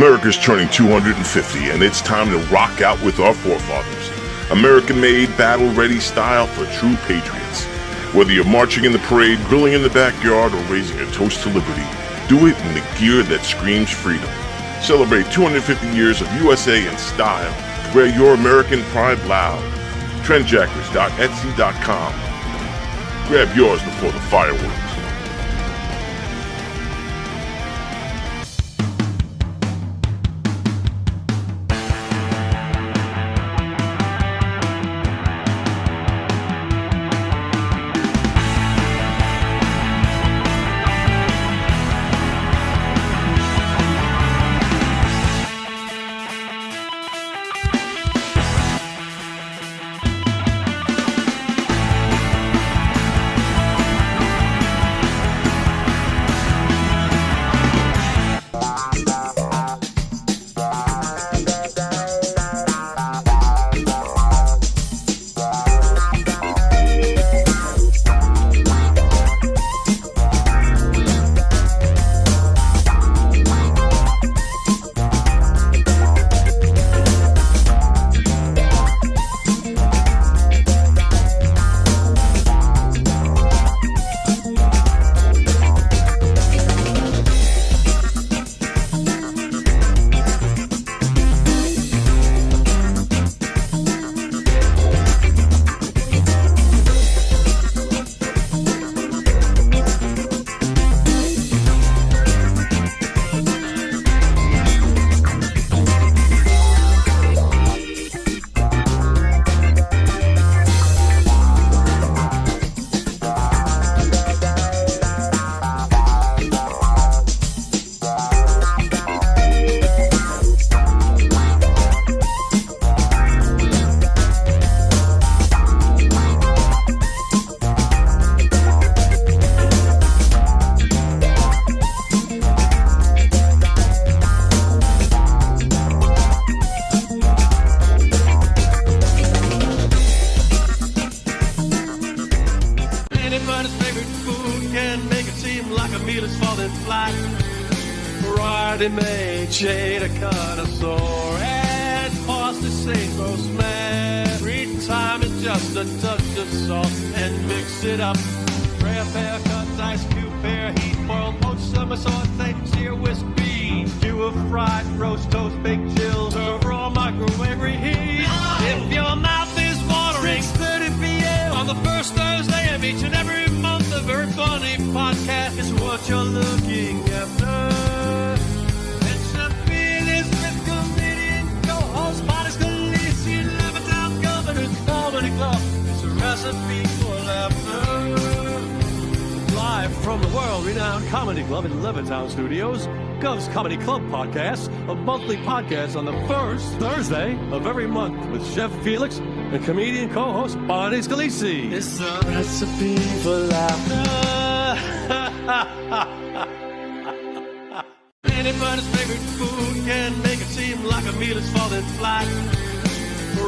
America's turning 250, and it's time to rock out with our forefathers. American-made, battle-ready style for true patriots. Whether you're marching in the parade, grilling in the backyard, or raising a toast to liberty, do it in the gear that screams freedom. Celebrate 250 years of USA in style. Wear your American pride loud. Trendjackers.etsy.com. Grab yours before the fireworks. Ready-made shade, a connoisseur, and parsley, sage, rosemary, thyme, and just a touch of salt, and mix it up. Rare pear, cut, ice cube, pear, heat, boiled, poached, summer saute, sear, whisk, beans, skewer, fried, roast, toast, baked, chilled, serve raw, microwave, reheat. If your mouth is watering, 6:30 p.m. on the first Thursday of each and every month, the Bird Bunny podcast is what you're looking after. Bonnie Scalisi, Levittown Governor's Comedy Club. It's a recipe for laughter. Live from the world-renowned Comedy Club in Levittown Studios, Gov's Comedy Club Podcast, a monthly podcast on the first Thursday of every month with Chef Felix and comedian co-host Bonnie Scalisi. It's a recipe for laughter. Anybody's favorite food can make it seem like a meal is falling flat.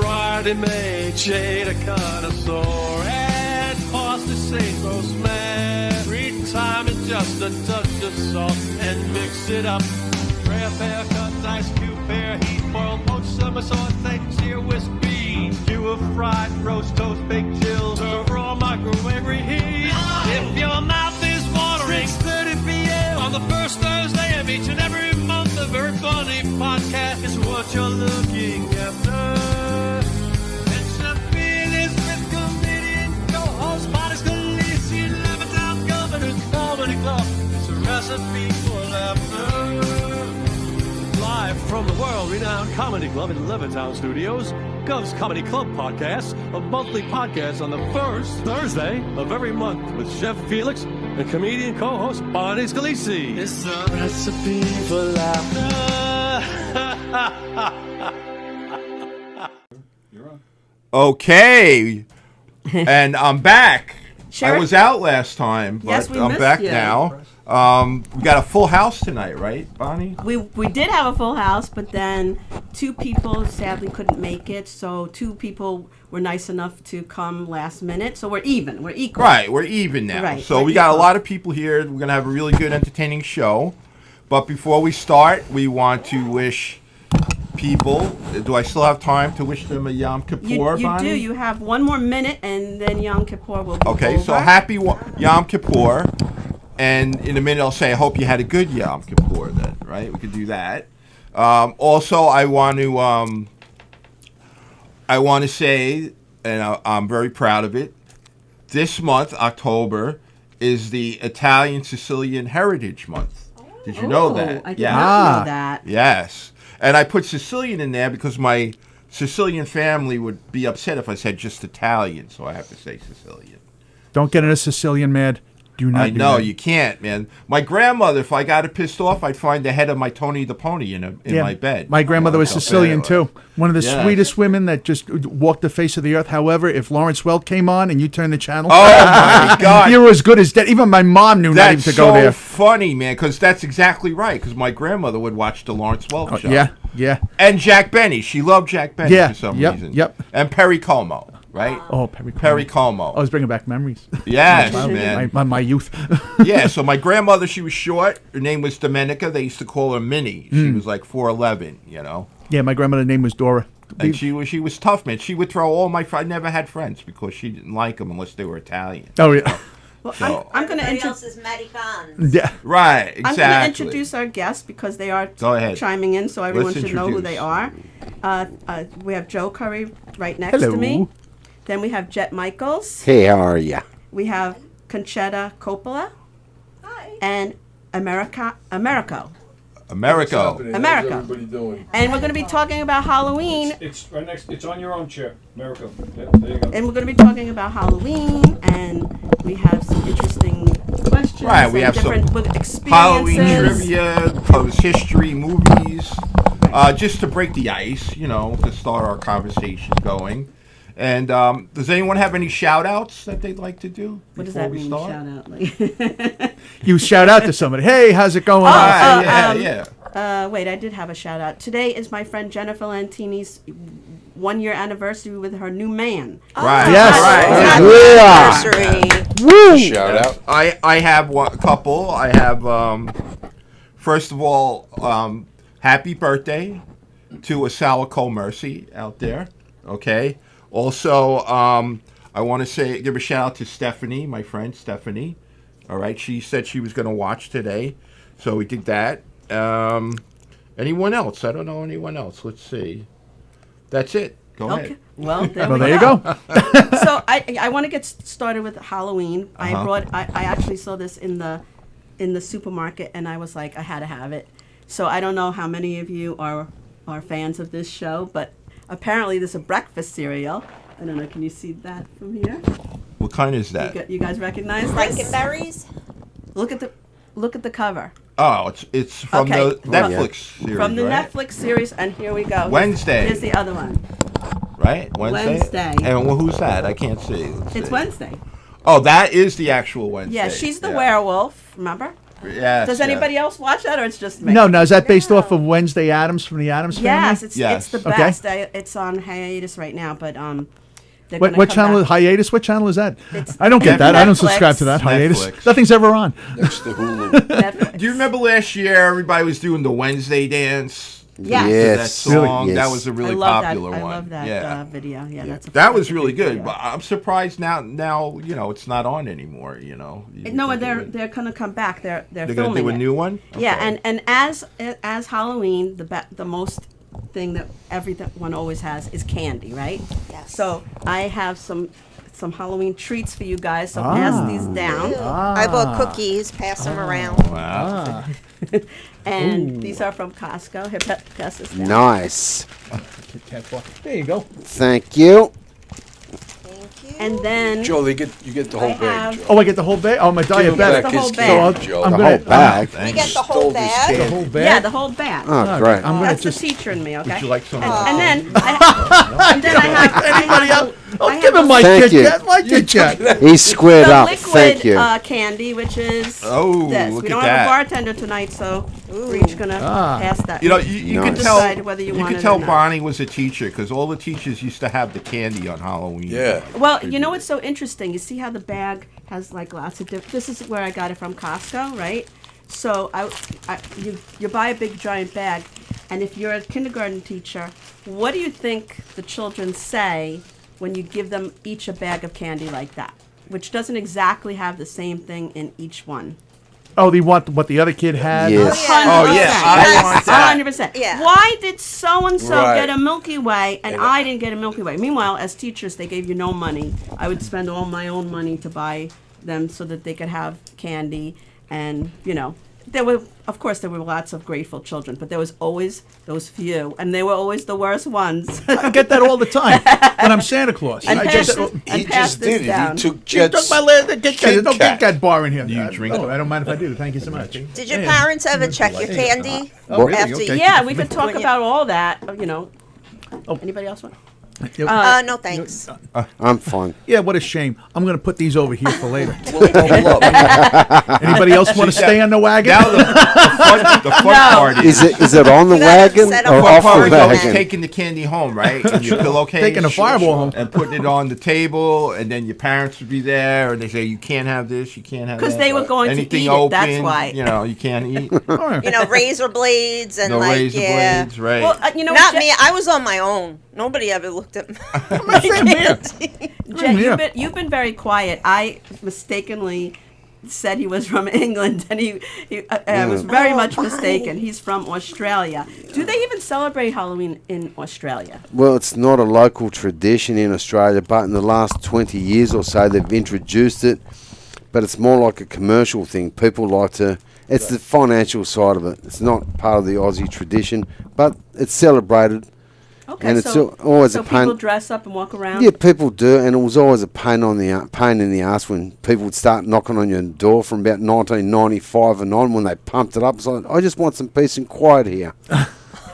Ready-made shade, a connoisseur, and parsley, sage, rosemary, thyme, and just a touch of salt, and mix it up. Rare pear, cut, ice cube, pear, heat, boiled, poached, summer saute, sear, whisk, beans, skewer, fried, roast, toast, baked, chilled, serve raw, microwave, reheat. If your mouth is watering, 6:30 p.m. on the first Thursday of each and every month, the Bird Bunny podcast is what you're looking after. And Chef Felix with comedian co-host Bonnie Scalisi, Levittown Governor's Comedy Club. It's a recipe for laughter. Live from the world-renowned Comedy Club in Levittown Studios, Gov's Comedy Club Podcast, a monthly podcast on the first Thursday of every month with Chef Felix and comedian co-host Bonnie Scalisi. It's a recipe for laughter. You're on. Okay, and I'm back. Sure. I was out last time, but Yes, we I'm missed back you. now. We got a full house tonight, right, Bonnie? We did have a full house, but then two people sadly couldn't make it, so two people were nice enough to come last minute, so we're even. We're equal. Right, we're even now. Right, So we're we got a equal. lot of people here. We're going to have a really good, entertaining show. But before we start, we want to wish people. Do I still have time to wish them a Yom Kippur, You Bonnie? do. You have 1 more minute, and then Yom Kippur will be Okay, over. so happy Yom Kippur. And in a minute, I'll say, I hope you had a good Yom Kippur then, right? We could do that. Also, I want to say, and I'm very proud of it, this month, October, is the Italian Sicilian Heritage Month. Did you know that? I did not know that. Yes. And I put Sicilian in there because my Sicilian family would be upset if I said just Italian, so I have to say Sicilian. Don't get in a Sicilian mad. Do not I do know, that. you can't, man. My grandmother, if I got it pissed off, I'd find the head of my Tony the Pony in my bed. My grandmother was I'll Sicilian tell you too. One of the Yeah. sweetest women that just walked the face of the earth. However, if Lawrence Welk came on and you turned the channel, Oh, my God. you were as good as dead. Even my mom knew not even That's to go so there. funny, man, because that's exactly right, because my grandmother would watch the Lawrence Welk show. Yeah. And Jack Benny. She loved Jack Benny Yeah, for some yep, reason. yep. And Perry Como, right? Oh, Perry Como. Perry Como. I was bringing back memories. Yes, my, man. my youth. Yeah, so my grandmother, she was short. Her name was Domenica. They used to call her Minnie. She was like 4'11", you know. Yeah, my grandmother's name was Dora. And she was tough, man. She would throw all my I never had friends because she didn't like them unless they were Italian. Oh, yeah. Well, So- I'm going to Everybody introduce. else is Americans. Yeah. Right, I'm exactly. going to introduce our guests because they are Go ahead. chiming in, so everyone Let's should know who introduce. they are. We have Joe Curry right next to me. Hello. Then we have Jet Michaels. Hey, how are ya? We have Conchetta Coppola. Hi. And Americo. America. America. Everybody doing? And we're going to be talking about Halloween. It's right next. It's on your own chair, America. Yeah, there you go. And we're going to be talking about Halloween. And we have some interesting questions. Right, we and have some different experiences. Halloween trivia, post history, movies, just to break the ice, you know, to start our conversation going. And does anyone have any shout outs that they'd like to do What does before that we mean? start? Shout out. Like You shout out to somebody. Hey, how's it going? Yeah. Wait, I did have a shout out. Today is my friend Jennifer Lantini's 1-year anniversary with her new man. Right. Yes. Right. Happy anniversary. Woo! Shout out. I have a couple. I have, first of all, happy birthday to Asalico Mercy out there. Okay. Also, I want to give a shout out to Stephanie, my friend Stephanie. All right. She said she was going to watch today. So we did that. Anyone else? I don't know anyone else. Let's see. That's it. Go ahead. Well, there, Well, we there you go. go. So I want to get started with Halloween. I actually saw this in the supermarket, and I was like, I had to have it. So I don't know how many of you are fans of this show, but apparently there's a breakfast cereal. I don't know. Can you see that from here? What kind is that? You guys recognize this? Frankenberries. Look at the cover. Oh, it's from Okay. the Netflix series, From the right? Netflix series, and here we go. Wednesday. Here's the other one. Right? Wednesday? Wednesday. And who's that? I can't see. Let's It's see. Wednesday. Oh, that is the actual Wednesday. Yeah, she's the werewolf. Remember? Yes. Does anybody else watch that, or it's just me? No, now is that based off of Wednesday Addams from the Addams Family? Yes, it's Yes. the Okay. best. It's on hiatus right now, but they're What gonna come channel is back. hiatus? What channel is that? It's I don't get that. I don't Netflix. subscribe to that. Hiatus. Netflix. Nothing's ever on. Next to Hulu. Netflix. Do you remember last year everybody was doing the Wednesday dance? Yes. That Yes. song. Yes. That was a I really love popular that. one. I love that Yeah. video. Yeah, that's That that's was a really great good, video. but I'm surprised now you know it's not on anymore. You know. No, and they're gonna come back. They're They're filming gonna do a it. new one. Yeah, Okay. and as Halloween, the most thing that everyone always has is candy, right? Yes. So I have some Halloween treats for you guys. So pass these down. I bought cookies. Pass them around. Wow. And these are from Costco. Here, pass this down. Nice. There you go. Thank you. Thank you. And then Joe, you get the I whole have- bag, Joe. Oh, I get the whole bag. Oh, my diet Give him back bag. the whole his bag. candy, So Joe. I'm The gonna- whole bag. we get the whole The bag. whole bag. yeah, the whole bag. Oh, great. I'm gonna That's just. the teacher in me, okay? Would you like some? And then I have Oh, give him my Thank Kit you. Kat. My Kit Kat. He squared the up. liquid Thank you. candy, which is Oh, this. look We at don't that. have a bartender tonight, so we're each gonna pass that. You know, you Nice. can tell. Decide whether you want can it tell or not. Bonnie was a teacher because all the teachers used to have the candy on Halloween. Yeah. Well, you know what's so interesting? You see how the bag has like lots of different. This is where I got it from Costco, right? So you buy a big giant bag, and if you're a kindergarten teacher, what do you think the children say when you give them each a bag of candy like that, which doesn't exactly have the same thing in each one? Oh, they want what the other kid had? Yes. Oh, yeah, I want that. 100%. Yeah. Why did so-and-so Right. get a Milky Way and I didn't get a Milky Way? Meanwhile, as teachers, they gave you no money. I would spend all my own money to buy them so that they could have candy. And, there were lots of grateful children, but there was always those few, and they were always the worst ones. I get that all the time when I'm Santa Claus. And I pass get this- that. and He pass just this did it. down. He took You Jet's took my list. Don't get Kit Kat. that bar in here. Do you drink Oh, it? I don't mind if I do. Thank you so much. Did your parents ever check your candy? Oh, really? After Okay. you- Yeah, we could talk Bring it. about all that, Oh. Anybody else want? No thanks. I'm fine. Yeah, what a shame. I'm going to put these over here for later. We'll double up. Anybody else want to stay on the wagon? Now the fun part Is it on the You gotta wagon set or up fun off part the is always wagon? taking the candy home, right? And your pillowcase. Taking a fireball home. And putting it on the table, and then your parents would be there, and they say, you can't have this, you can't have that. 'Cause they were going to Anything eat it, open, that's why. you can't eat. Razor blades and No like razor yeah. blades, right? Well, Not me. I was on my own. Nobody ever looked at me. Same here. Jen, Yeah. you've been very quiet. I mistakenly said he was from England, and I was very much mistaken. He's from Australia. Do they even celebrate Halloween in Australia? Well, it's not a local tradition in Australia, but in the last 20 years or so, they've introduced it. But it's more like a commercial thing. People like to. It's the financial side of it. It's not part of the Aussie tradition, but it's celebrated. Okay, And it's so, always so a pain. people dress up and walk around? Yeah, people do, and it was always a pain in the ass when people would start knocking on your door from about 1995 and on when they pumped it up. It's like, I just want some peace and quiet here.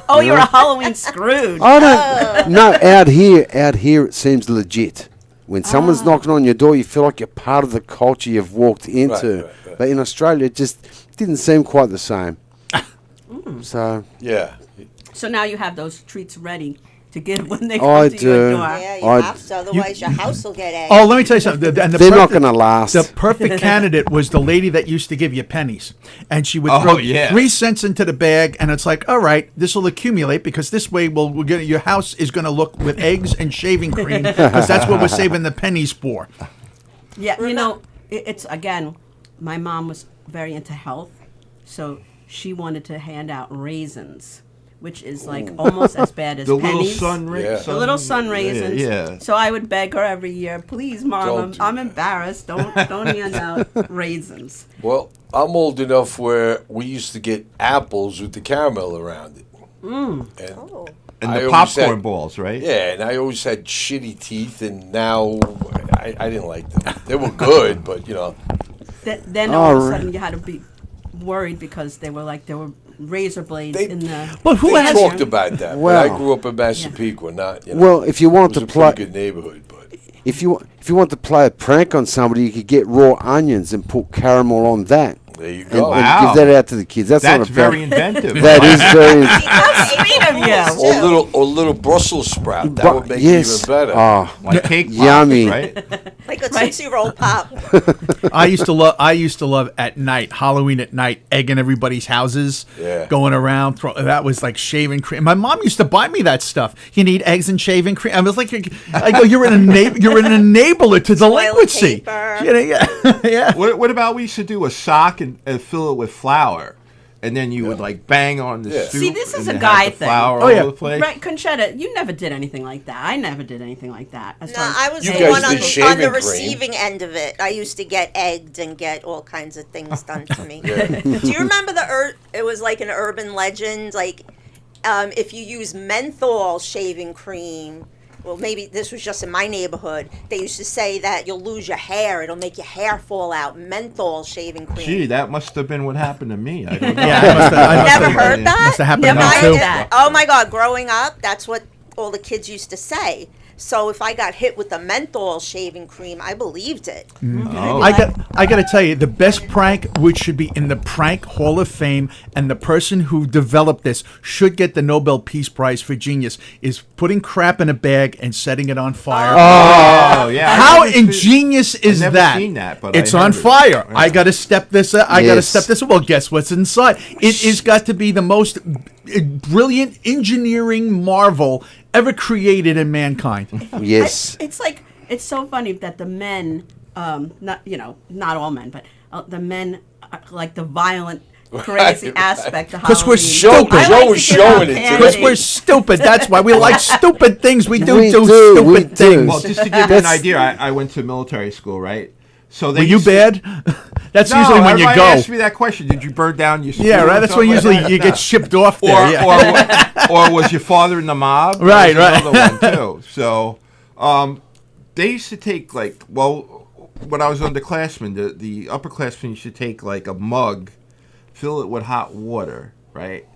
Oh, you're a Halloween Scrooge. I don't. No, out here it seems legit. When someone's knocking on your door, you feel like you're part of the culture you've walked into. right. But in Australia, it just didn't seem quite the same. So Yeah. So now you have those treats ready to give when they I come to your do. door. Yeah, you I'd- have to. Otherwise, your house will get eggs. Oh, let me tell you something. And the they're not perfect- going to last. The perfect candidate was the lady that used to give you pennies, and she would Oh, throw yeah. 3 cents into the bag, and it's like, all right, this will accumulate because this way we'll get your house is going to look with eggs and shaving cream because that's what we're saving the pennies for. Yeah, it's again, my mom was very into health, so she wanted to hand out raisins, which is like almost as bad as the little pennies. Yeah. The little sun raisins. Yeah. So I would beg her every year, please, Mom, Don't do I'm that. embarrassed. Don't hand out raisins. Well, I'm old enough where we used to get apples with the caramel around it. And Oh. And I the always popcorn had- balls, right? Yeah, and I always had shitty teeth, and now I didn't like them. They were good, but Then all of a Oh, sudden you had to be worried because there were razor blades They- in the. But who they has talked about that. But Wow. I grew up in Massapequa, not. Well, if you it want was to a play, pretty good neighborhood, but if you want to play a prank on somebody, you could get raw onions and put caramel on that, there you and, go. and Wow. give that out to the kids. That's not That's a bad. very inventive. That is very. Sweet of you. Or little Brussels sprout. That would make yes. it even better. Oh, Like cake pops, Yummy. right? Like a Tootsie Roll Pop. I used to love at night, Halloween at night, egging everybody's houses, Yeah. going around. That was like shaving cream. My mom used to buy me that stuff. You need eggs and shaving cream. I was like, I go, you're an enabler to delinquency. paper. Yeah. What about we should do a sock and fill it with flour, and then you would like bang on the Yeah. soup. See, this is and a then have guy the thing. Flour Oh, all yeah. over the place. Right, Conchetta, you never did anything like that. I never did anything like that. As No, far as I was You the guys one on did the, shaving on the cream. receiving end of it. I used to get egged and get all kinds of things done to me. Do you remember it was like an urban legend, like if you use menthol shaving cream, well, maybe this was just in my neighborhood, they used to say that you'll lose your hair, it'll make your hair fall out, menthol shaving cream. Gee, that must have been what happened to me. I don't know. Yeah, I must Never have- heard that? Must have happened Never to me heard too. that. Oh my God, growing up, that's what all the kids used to say. So if I got hit with the menthol shaving cream, I believed it. Oh. I got to tell you, the best prank, which should be in the Prank Hall of Fame, and the person who developed this should get the Nobel Peace Prize for genius, is putting crap in a bag and setting it on fire. Oh, yeah. How I've never ingenious is never that? seen that, but It's I on heard it. fire. Yeah. I got to step this up. I got to Yes. step this up. Well, guess what's inside? It has got to be the most brilliant engineering marvel ever created in mankind. Yes. It's like it's so funny that the men, not not all men, but the men like the violent, crazy Right, aspect of Because we're Halloween. stupid. I Joe like was to give out showing it to candy. Because we're stupid. That's why we like stupid things. We do We do do, stupid we do. things. Well, just to give you an idea, I went to military school, right? So they Were you used to- bad? That's No, usually when you everybody go. asks me that question. Did you burn down your school? Yeah, right. or That's when something usually like that? you No. get shipped off there. yeah. or was your father in the mob? Right, That was right. another one too. So, they used to take when I was underclassmen, the upperclassmen used to take like a mug, fill it with hot water, right,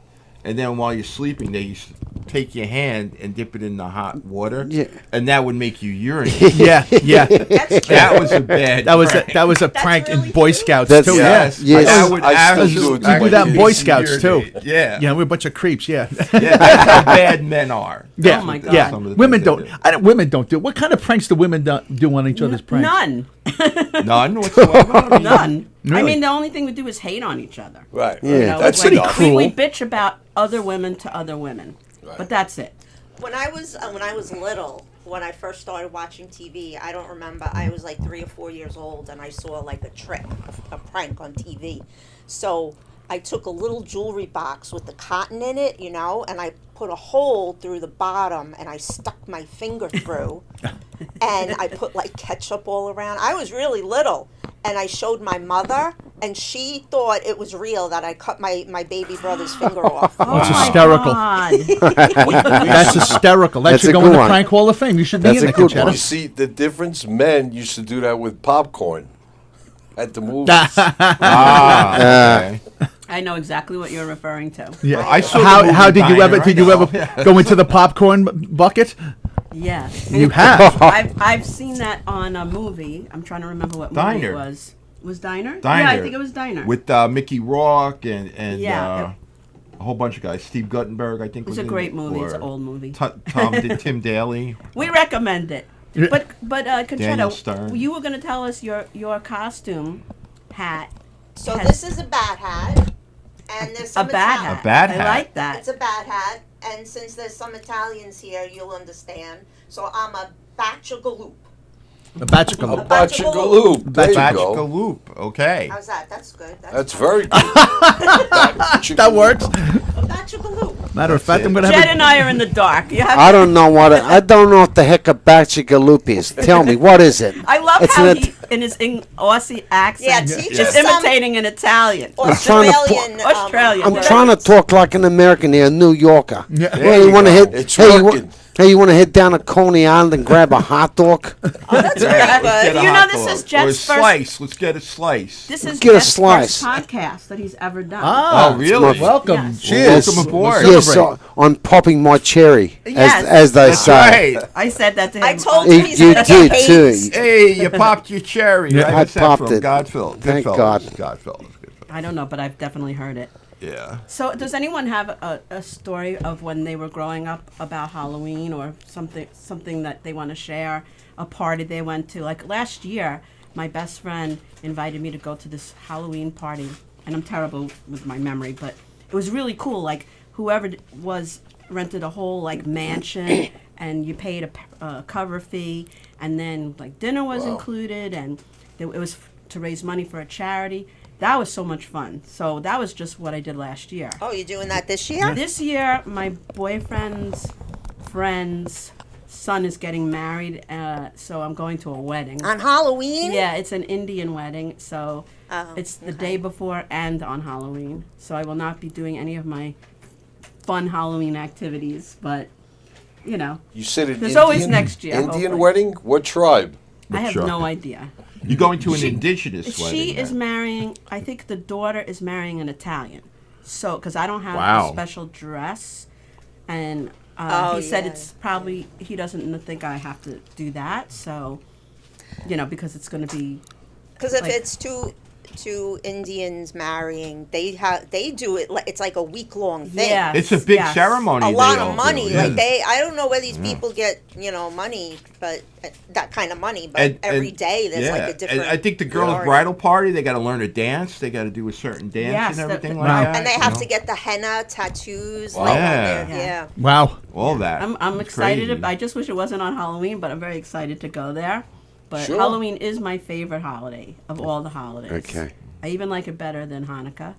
and then while you're sleeping, they used to take your hand and dip it in the hot water, Yeah. and that would make you urinate. yeah, yeah. That was a bad. That was prank. a prank really in Boy true? Scouts That's- too. Yes, Yes. I would I still absolutely- do it to You do my that in kids. Boy Scouts too. Urinate. Yeah, Yeah, we're a bunch of creeps. Yeah, yeah. That's how bad men are. yeah, Oh my God. yeah. Some of the Women things they don't. do. Women don't do. What kind of pranks do women do on each other's pranks? None. None whatsoever. None. I Really? mean, the only thing we do is hate on each other. Right. Yeah. You know, That's like, enough. we bitch about other women to other women, Right. but that's it. When I was little, when I first started watching TV, I don't remember. I was like 3 or 4 years old, and I saw like a trick, a prank on TV. So I took a little jewelry box with the cotton in it, and I put a hole through the bottom, and I stuck my finger through, and I put like ketchup all around. I was really little, and I showed my mother, and she thought it was real that I cut my baby brother's finger off. That's Oh my hysterical. God. That's hysterical. That That's should a go good in the one. Prank Hall of Fame. You should That's be in a the good Conchetta. one. You see the difference? Men used to do that with popcorn at the movies. Okay. I know exactly what you're referring to. Yeah. I saw the How movie did you Diner, ever I did you know. ever go into the popcorn bucket? Yes. You have. I've seen that on a movie. I'm trying to remember what movie Diner. it was. Was Diner? Diner. Yeah, I think it was Diner. With Mickey Rourke and Yeah. a whole bunch of guys. Steve Guttenberg, I think. It's was a in great it, movie. It's or an old movie. Tim Daly. We recommend it. Yeah. But Daniel Conchetta, Stern. you were going to tell us your costume hat. So has- this is a bat hat, and there's A some bad Italian. hat. A bad I hat. like that. It's a bat hat, and since there's some Italians here, you'll understand. So I'm a bachigaloop. The Bachelor. A bachigaloop. There you go. Loop. Okay. How's that? That's good. That's very good. Bachigaloop. That works. Bachigaloop. Matter of fact, I'm gonna Jed have and I are in the dark. You have I don't know I don't know what the heck a bachigaloop is. Tell me, what is it? I love It's how an he, in his Aussie accent, Yeah, teach just us some imitating an Italian. trying to Australian. Australian. I'm Yeah. trying to talk like an American here, a New Yorker. Yeah. Hey, you want to hit? It's Hey, working. you want to head down to Coney Island and grab a hot dog? Oh, that's Yeah, let's pretty get good. a You know, hot this dog. is Or a Jed's first- slice. Let's get a slice. This is Get a Jed's slice. first podcast that he's ever done. Ah, Oh, really? Welcome. Yes. Cheers. Welcome aboard. Yes, Celebrate. I'm popping my cherry, Yes. as they That's say. right. I said that to him. I told You him he's you gonna did get too. AIDS. Hey, you popped your cherry. Yeah, right? I What's that popped from? it. Godfellas. Thank Goodfellas. God. Godfellas. I don't know, but I've definitely heard it. Yeah. So, does anyone have a story of when they were growing up about Halloween or something that they want to share? A party they went to? Like last year, my best friend invited me to go to this Halloween party, and I'm terrible with my memory, but it was really cool. Like whoever rented a whole like mansion, and you paid a cover fee, and then like dinner was included, and it was to raise money for a charity. That was so much fun. So that was just what I did last year. Oh, you're doing that this year? This year, my boyfriend's friend's son is getting married, so I'm going to a wedding. On Halloween? Yeah, it's an Indian wedding, so Oh, it's the day before and on Halloween. So I will not be doing any of my fun Halloween activities, but you know, You said an There's Indian, always next year, Indian hopefully. wedding? What tribe? I have sure. no idea. You're going to an indigenous wedding. She is then. marrying. I think the daughter is marrying an Italian. So, because I don't have Wow. a special dress, and He said yeah. it's probably, he doesn't think I have to do that. So, because it's going to be. Because if Like- it's two Indians marrying, they do it. It's like a week-long thing. Yeah. It's a big Yes. ceremony. A they lot all of do, money. yeah. Like I don't know where these people get money, but that kind of money. But And- every and- day there's like a And different. I think the girls' party. bridal party, they got to learn to dance. They got to do a certain dance Yes, and everything that- like Wow. that. And they you have know? to get the henna tattoos. Wow. Like, on Yeah. their, yeah. Wow. all that. I'm It's excited. crazy. I just wish it wasn't on Halloween, but I'm very excited to go there. But Sure. Halloween is my favorite holiday of all the holidays. Okay. I even like it better than Hanukkah,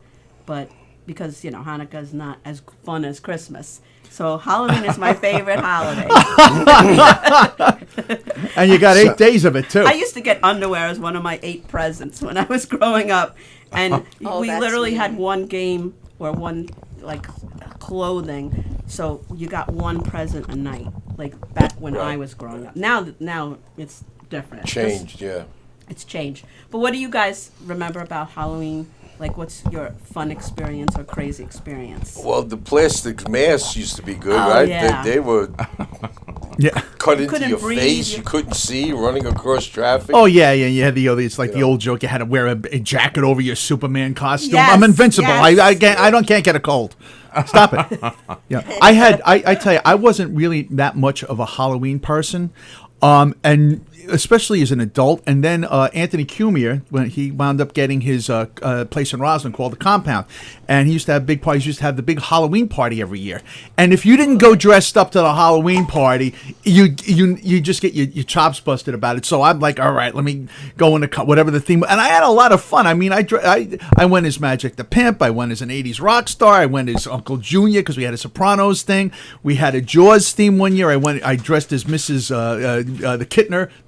but because Hanukkah is not as fun as Christmas, so Halloween is my favorite holiday. And you got 8 days of it too. I used to get underwear as one of my 8 presents when I was growing up, and Oh, we that's literally sweet. had one game or one like clothing, so you got one present a night. Like back when I Right. was growing up. Now it's different. Changed, yeah. It's changed. But what do you guys remember about Halloween? Like, what's your fun experience or crazy experience? Well, the plastic masks used to be good, Oh, right? yeah. They were Yeah. cut into couldn't your breathe. face. You couldn't see running across traffic. Oh yeah, yeah. You had it's like the Yeah. old joke. You had to wear a jacket over your Superman costume. Yes, I'm invincible. yes. I can't get a cold. Stop it. Yeah. I tell you, I wasn't really that much of a Halloween person, and especially as an adult. And then Anthony Cumia, when he wound up getting his place in Roslyn called the Compound, and he used to have big parties. He used to have the big Halloween party every year. And if you didn't go dressed up to the Halloween party, you just get your chops busted about it. So I'm like, all right, let me go into whatever the theme. And I had a lot of fun. I mean, I went as Magic the Pimp. I went as an '80s rock star. I went as Uncle Junior because we had a Sopranos thing. We had a Jaws theme one year. I dressed as Mrs. The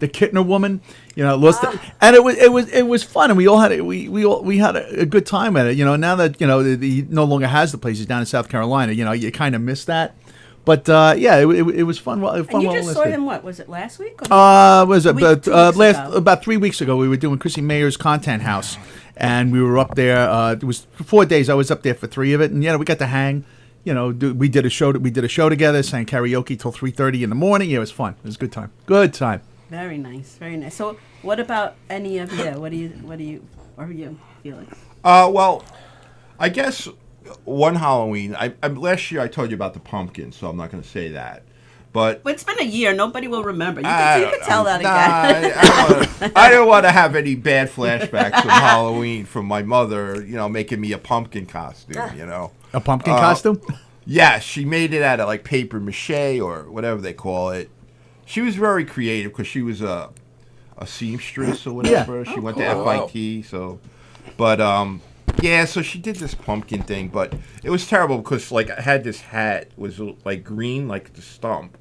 Kittner woman. And it was fun, and we all had we had a good time at it. Now that he no longer has the place, he's down in South Carolina. You kind of miss that, but yeah, it was fun. Fun. And you while just it saw lasted. him, what was it, last week? Or Was it week- 2 weeks ago. about 3 weeks ago? We were doing Chrissy Mayer's Content House, and we were up there. It was 4 days. I was up there for 3 of it, and we got to hang. We did a show. We did a show together, sang karaoke till 3:30 in the morning. Yeah, it was fun. It was a good time. Good time. Very nice, very nice. So, what about any of you? What do you, Felix? Well, I guess one Halloween. Last year I told you about the pumpkin, so I'm not going to say that. But Well, it's been a year. Nobody will remember. You can tell that nah, again. I don't want to have any bad flashbacks of Halloween from my mother. Making me a pumpkin costume. A pumpkin costume. Yeah, she made it out of like paper mache or whatever they call it. She was very creative because she was a seamstress or whatever. She went to cool. FIT, so. But yeah, so she did this pumpkin thing, but it was terrible because like I had this hat was like green, like the stump,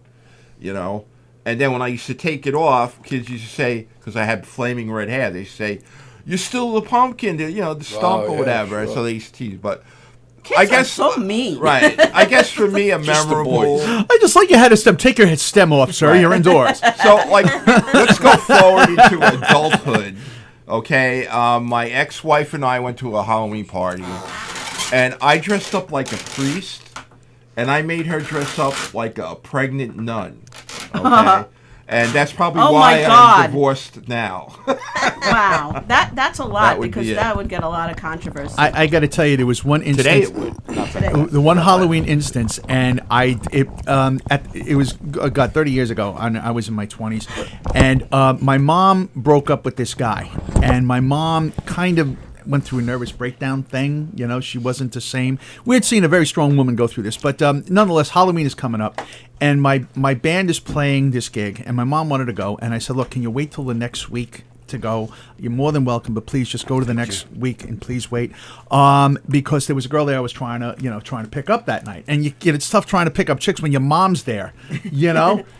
and then when I used to take it off, kids used to say, because I had flaming red hair, they say, "You're still the pumpkin, the stump or yeah, whatever." And sure. so they used to tease, but. Kids I guess are so mean. Right. I guess for me, a Just the memorable. boys. I just like you had a stem. Take your stem off, sir. You're indoors. So, like, let's go forward into adulthood. Okay. My ex-wife and I went to a Halloween party, and I dressed up like a priest, and I made her dress up like a pregnant nun. Okay. And that's probably Oh, why my God. I'm divorced now. Wow, that's a lot That would because be it. that would get a lot of controversy. I got to tell you, there was one instance. Today it would. Today. The one Halloween instance, and it was 30 years ago. I was in my 20s, and my mom broke up with this guy, and my mom kind of went through a nervous breakdown thing. She wasn't the same. We had seen a very strong woman go through this, but nonetheless, Halloween is coming up, and my band is playing this gig, and my mom wanted to go, and I said, look, can you wait till the next week to go? You're more than welcome, but please just go to the next week and please wait, because there was a girl there I was trying to pick up that night, and it's tough trying to pick up chicks when your mom's there.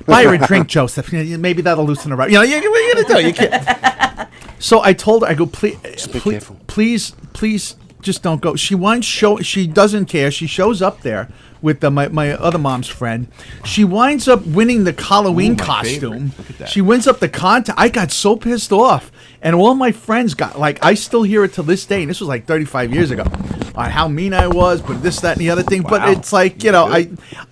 Buy her a drink, Joseph. Maybe that'll loosen her up. What are you gonna do? You can't. So I told her, I go, please, be careful. please, just don't go. She doesn't care. She shows up there with my other mom's friend. She winds up winning the Halloween Ooh, my costume. favorite. Look at that. She wins up the contest. I got so pissed off. And all my friends got, I still hear it to this day. And this was like 35 years ago. on how mean I was, but this, that, and the other thing. But it's like, you know,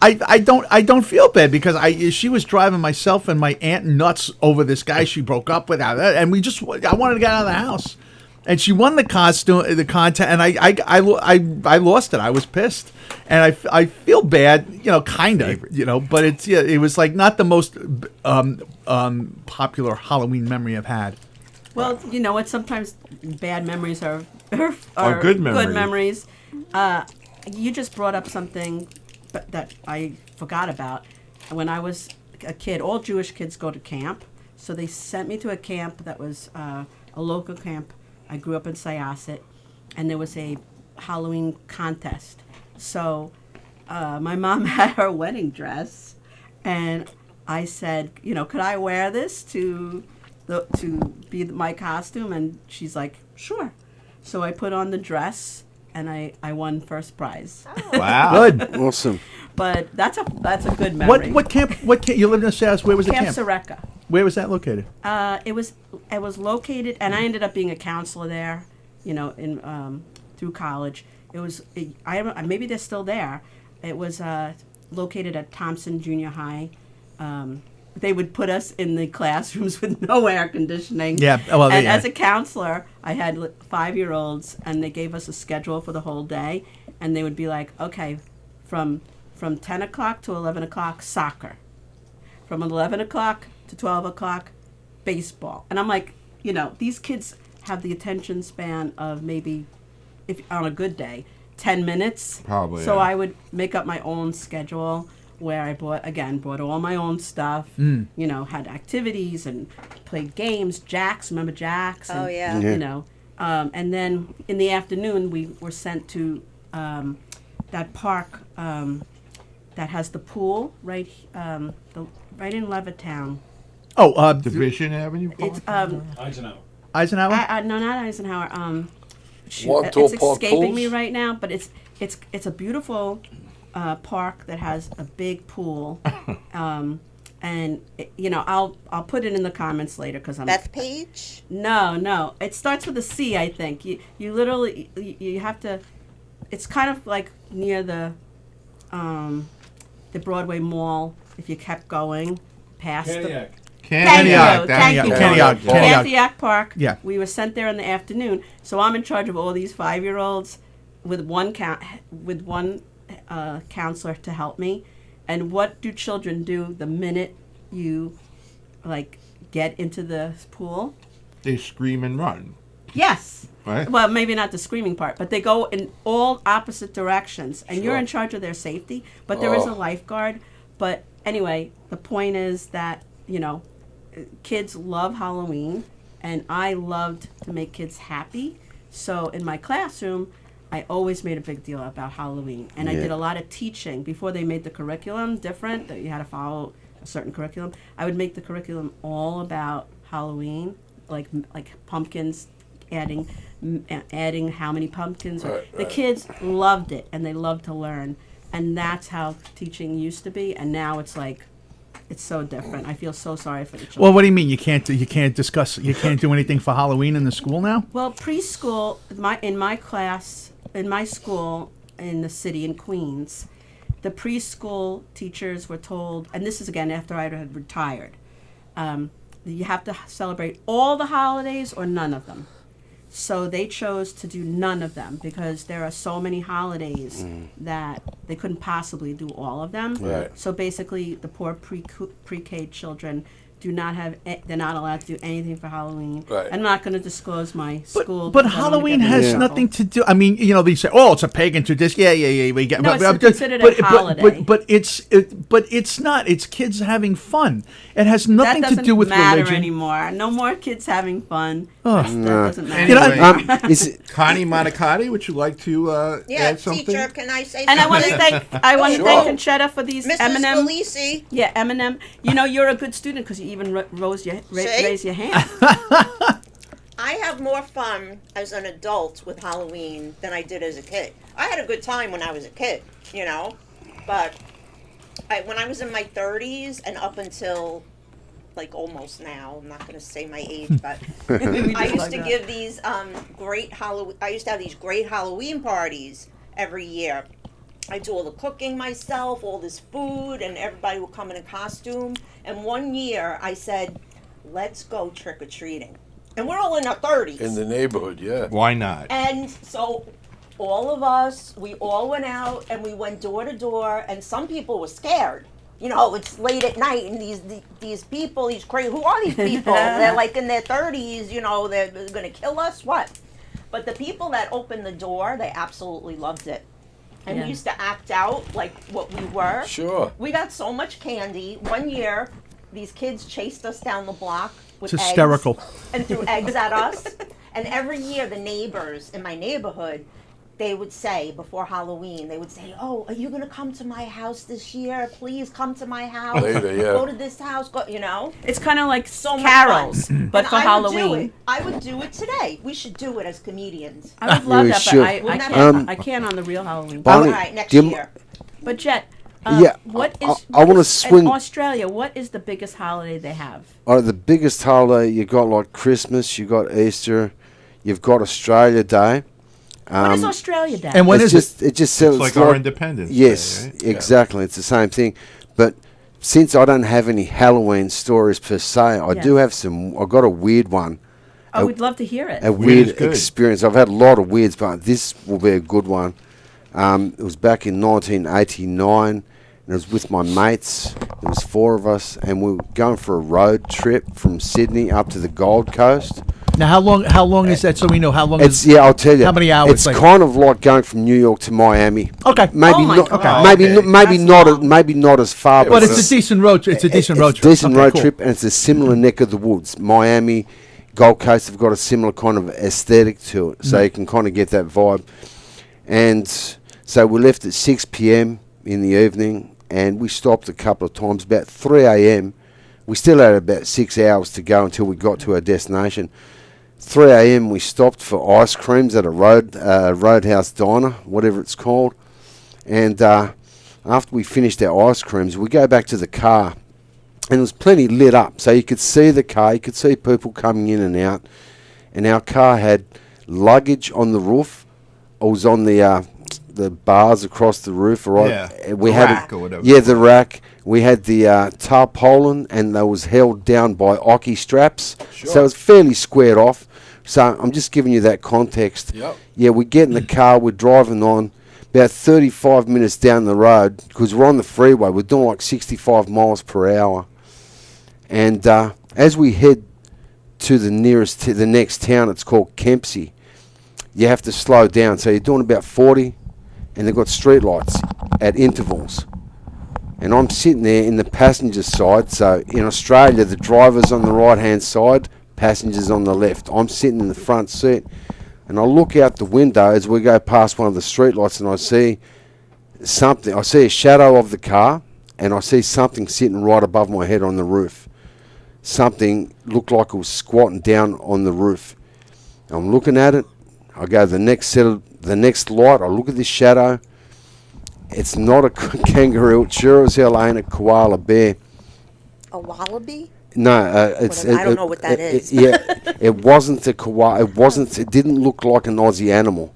I don't feel bad because she was driving myself and my aunt nuts over this guy she broke up with, and I wanted to get out of the house. And she won the contest, and I lost it. I was pissed, and I feel bad, you know, kind of, you know. But it was like not the most popular Halloween memory I've had. Well, you know what? Sometimes bad memories are good memories. Good memories. You just brought up something that I forgot about. When I was a kid, all Jewish kids go to camp, so they sent me to a camp that was a local camp. I grew up in Syosset, and there was a Halloween contest. So my mom had her wedding dress, and I said, you know, could I wear this to be my costume? And she's like, sure. So I put on the dress, and I won first prize. Wow. Good. Awesome. But that's a good memory. What camp? You lived in the South? Where was the Camp camp? Sareka. Where was that located? It was located, and I ended up being a counselor there, you know, in through college. Maybe they're still there. It was located at Thompson Junior High. They would put us in the classrooms with no air conditioning. Yeah, well, and yeah. as a counselor, I had 5-year-olds, and they gave us a schedule for the whole day, and they would be like, okay, from 10 o'clock to 11 o'clock, soccer. From 11 o'clock to 12 o'clock, baseball. And I'm like, you know, these kids have the attention span of maybe, if on a good day, 10 minutes. Probably, So yeah. I would make up my own schedule where I bought all my own stuff, you know, had activities and played games. Jacks, remember Jacks? Oh, And, yeah. You know, and then in the afternoon, we were sent to that park that has the pool right in Levittown. Oh, Division Avenue. It's Eisenhower. Eisenhower. no, not Eisenhower. Montauk It's Park escaping me Pools? right now, but it's a beautiful park that has a big pool, and you know, I'll put it in the comments later because I'm Bethpage? No, it starts with a C. I think you literally you have to. It's kind of like near the Broadway Mall. If you kept going past Caniac. Thank you. Caniac. Park. Yeah. We were sent there in the afternoon, so I'm in charge of all these 5-year-olds with one counselor to help me. And what do children do the minute you like get into the pool? They scream and run. Yes. Right. Well, maybe not the screaming part, but they go in all opposite directions, and you're Sure. in charge of their safety. But there is a lifeguard. But anyway, the point is that, you know, kids love Halloween, and I loved to make kids happy. So in my classroom, I always made a big deal about Halloween, and I did a lot of teaching before they made the curriculum different, that you had to follow a certain curriculum. I would make the curriculum all about Halloween, like pumpkins, adding how many pumpkins. The kids loved it, and they loved to learn, and that's how teaching used to be. And now it's like, it's so different. I feel so sorry for the children. Well, what do you mean you can't do anything for Halloween in the school now? Well, preschool, in my school in the city in Queens, the preschool teachers were told, and this is again after I had retired, you have to celebrate all the holidays or none of them. So they chose to do none of them because there are so many holidays that they couldn't possibly do all of them. Right. So basically, the poor pre-K children they're not allowed to do anything for Halloween. Right. I'm not going to disclose my school. But because I don't wanna Halloween get has in nothing trouble. to do. I mean, you know, they say, "Oh, it's a pagan tradition." Yeah. We get. No, it's considered a holiday. But it's not. It's kids having fun. It has That nothing to doesn't do with matter religion. anymore. No more kids having fun. Oh. That doesn't matter. You know, Anyway, Is it, Connie Monicati, would you like to Yeah, add something? teacher, can I say And I something? want to Sure. thank Conchetta for these Mrs. M&M. Scalisi, Yeah, M&M. You know, you're a good student because you even raise your hand. I have more fun as an adult with Halloween than I did as a kid. I had a good time when I was a kid, you know, but when I was in my 30s and up until like almost now. I'm not going to say my age, but I used to give these great Halloween. I used to have these great Halloween parties every year. I do all the cooking myself, all this food, and everybody would come in a costume. And one year I said, let's go trick-or-treating. And we're all in our 30s. In the neighborhood, yeah. Why not? And so all of us, we all went out and we went door to door, and some people were scared. You know, it's late at night, and these people, these crazy, who are these people? They're like in their 30s, you know, they're going to kill us? What? But the people that opened the door, they absolutely loved it. And we used to act out like what we were. Sure. We got so much candy. One year, these kids chased us down the block with It's eggs hysterical. and threw eggs at us. And every year, the neighbors in my neighborhood, they would say, before Halloween, they would say, oh, are you going to come to my house this year? Please come to my house. Later, yeah. Go to this house, go, you know? It's kind of like So much carols, fun. but And for I would do Halloween. it. I would do it today. We should do it as comedians. I would love We that, should. but I Wouldn't that can't. be I can't on the real Halloween. Bonnie, All right, next do you- year. But Jet, Yeah, what I- is? I what wanna is- swing- in Australia. What is the biggest holiday they have? The biggest holiday you got like Christmas, you got Easter, you've got Australia Day. What is Australia Day? And when it's is just, it just sounds It's like our Independence Day, Yes, right? exactly. It's the same thing. But since I don't have any Halloween stories per se, I do Yes. have some. I got a weird one. I would love to hear it. A Weird weird is good. experience. I've had a lot of weirds, but this will be a good one. It was back in 1989, and it was with my mates. There was 4 of us, and we were going for a road trip from Sydney up to the Gold Coast. Now, how long is that? So we know how long. It's I'll tell you. How many hours? It's kind of like going from New York to Miami. Okay. Maybe Oh my not. God. Maybe Okay. maybe That's not. long. Maybe not as far. But it's a decent road. It's a decent road It's trip. a decent Okay, road cool. trip, and it's a similar neck of the woods. Miami, Gold Coast have got a similar kind of aesthetic to it, so you can kind of get that vibe. And so we left at 6 p.m. in the evening, and we stopped a couple of times. About 3 a.m., we still had about 6 hours to go until we got to our destination. 3 a.m. we stopped for ice creams at a Roadhouse Diner, whatever it's called. And after we finished our ice creams, we go back to the car, and it was plenty lit up, so you could see the car, you could see people coming in and out. And our car had luggage on the roof. It was on the bars across the roof, right? Yeah, We the had rack or whatever. Yeah, the rack. We had the tarpaulin, and that was held down by Ocky straps, so it was fairly squared off. So I'm just giving you that context. Yep. Yeah, we get in the car, we're driving on. About 35 minutes down the road, because we're on the freeway, we're doing like 65 miles per hour. And as we head to the next town, it's called Kempsey, you have to slow down. So you're doing about 40, and they've got street lights at intervals. And I'm sitting there in the passenger side. So in Australia, the driver's on the right-hand side, passengers on the left. I'm sitting in the front seat, and I look out the window as we go past one of the streetlights, and I see something. I see a shadow of the car, and I see something sitting right above my head on the roof. Something looked like it was squatting down on the roof. I'm looking at it. I go to the next light. I look at this shadow. It's not a kangaroo. It sure as hell ain't a koala bear. A wallaby? No, it's. I don't know what that is. Yeah, it wasn't a koala. It wasn't. It didn't look like an Aussie animal.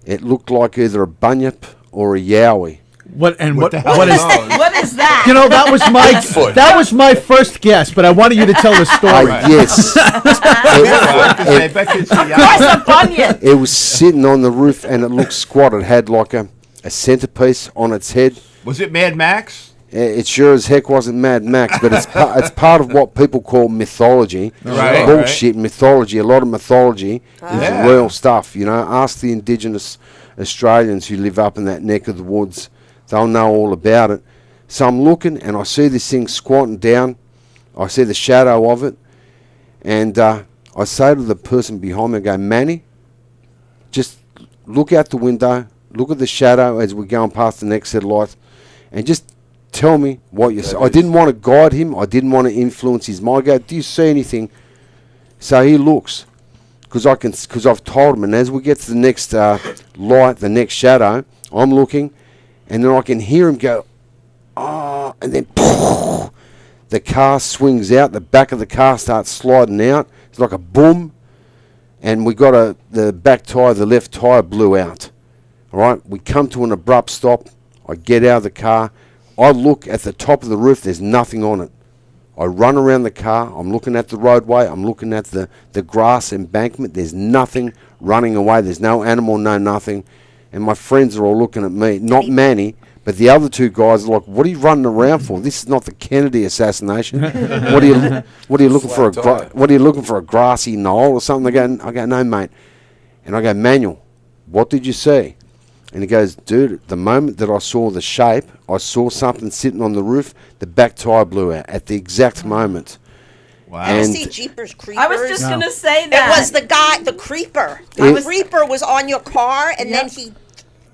It looked like either a bunyip or a yowie. What and What what? the hell What is? is that? What is that? You know, that was my Bigfoot. that was my first guess, but I wanted you to tell the story. Yes, I bet you it's a What's a bunion? it was sitting on the roof, and it looked squat. It had like a centerpiece on its head. Was it Mad Max? It sure as heck wasn't Mad Max, but it's it's part of what people call mythology. Right, Bullshit mythology. A lot of mythology is Yeah. real stuff. You know, ask the indigenous Australians who live up in that neck of the woods. They'll know all about it. So I'm looking, and I see this thing squatting down. I see the shadow of it, and I say to the person behind me, I go, Manny, just look out the window, look at the shadow as we're going past the next set of lights, and just tell me what you see. I didn't want to guide him. I didn't want to influence his mind. I go, do you see anything? So he looks, because I've told him. And as we get to the next light, the next shadow, I'm looking, and then I can hear him go, oh, and then The car swings out. The back of the car starts sliding out. It's like a boom. And we got the back tyre, the left tyre blew out. All right, we come to an abrupt stop. I get out of the car. I look at the top of the roof. There's nothing on it. I run around the car. I'm looking at the roadway. I'm looking at the grass embankment. There's nothing running away. There's no animal, no nothing. And my friends are all looking at me. Not Manny, but the other two guys are like, "What are you running around for? This is not the Kennedy assassination. What are you looking for? What are you looking for? A grassy knoll or something?" I go, "No, mate." And I go, "Manuel, what did you see?" And he goes, "Dude, the moment that I saw the shape, I saw something sitting on the roof. The back tire blew out at the exact moment." Wow. I And see Jeepers Creepers. I was just gonna say that. It was the guy, the creeper. The creeper was on your car, and then he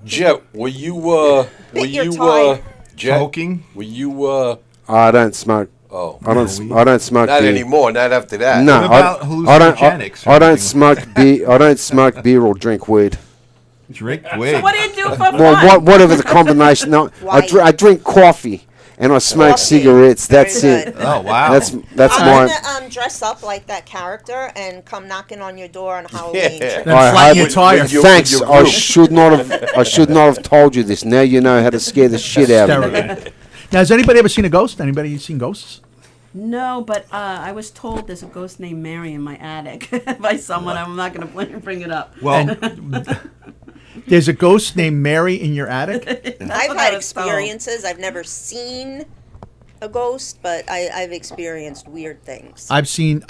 Jet, were you bit your tire. Jet, Smoking? were you I don't smoke. oh, I don't smoke not beer. anymore, not after that. No, What about hallucinogenics or I don't anything? smoke beer. I don't smoke beer or drink weed. Drink weed. What do you do for fun? Well, whatever the combination. No, Why? I drink coffee and I smoke Coffee. cigarettes. Very That's it. good. Oh, wow. That's I'm my. gonna dress up like that character and come knocking on your door on Halloween. Yeah. Then I flatten hope- your tire. with your- Thanks. your I group. should not have. I should not have told you this. Now you know how to scare the shit out of me. Hysterical. Now, has anybody ever seen a ghost? Anybody seen ghosts? No, but I was told there's a ghost named Mary in my attic by someone. I'm not going to bring it up. Well, There's a ghost named Mary in your attic? I've what I had was told. experiences. I've never seen a ghost, but I've experienced weird things. I've seen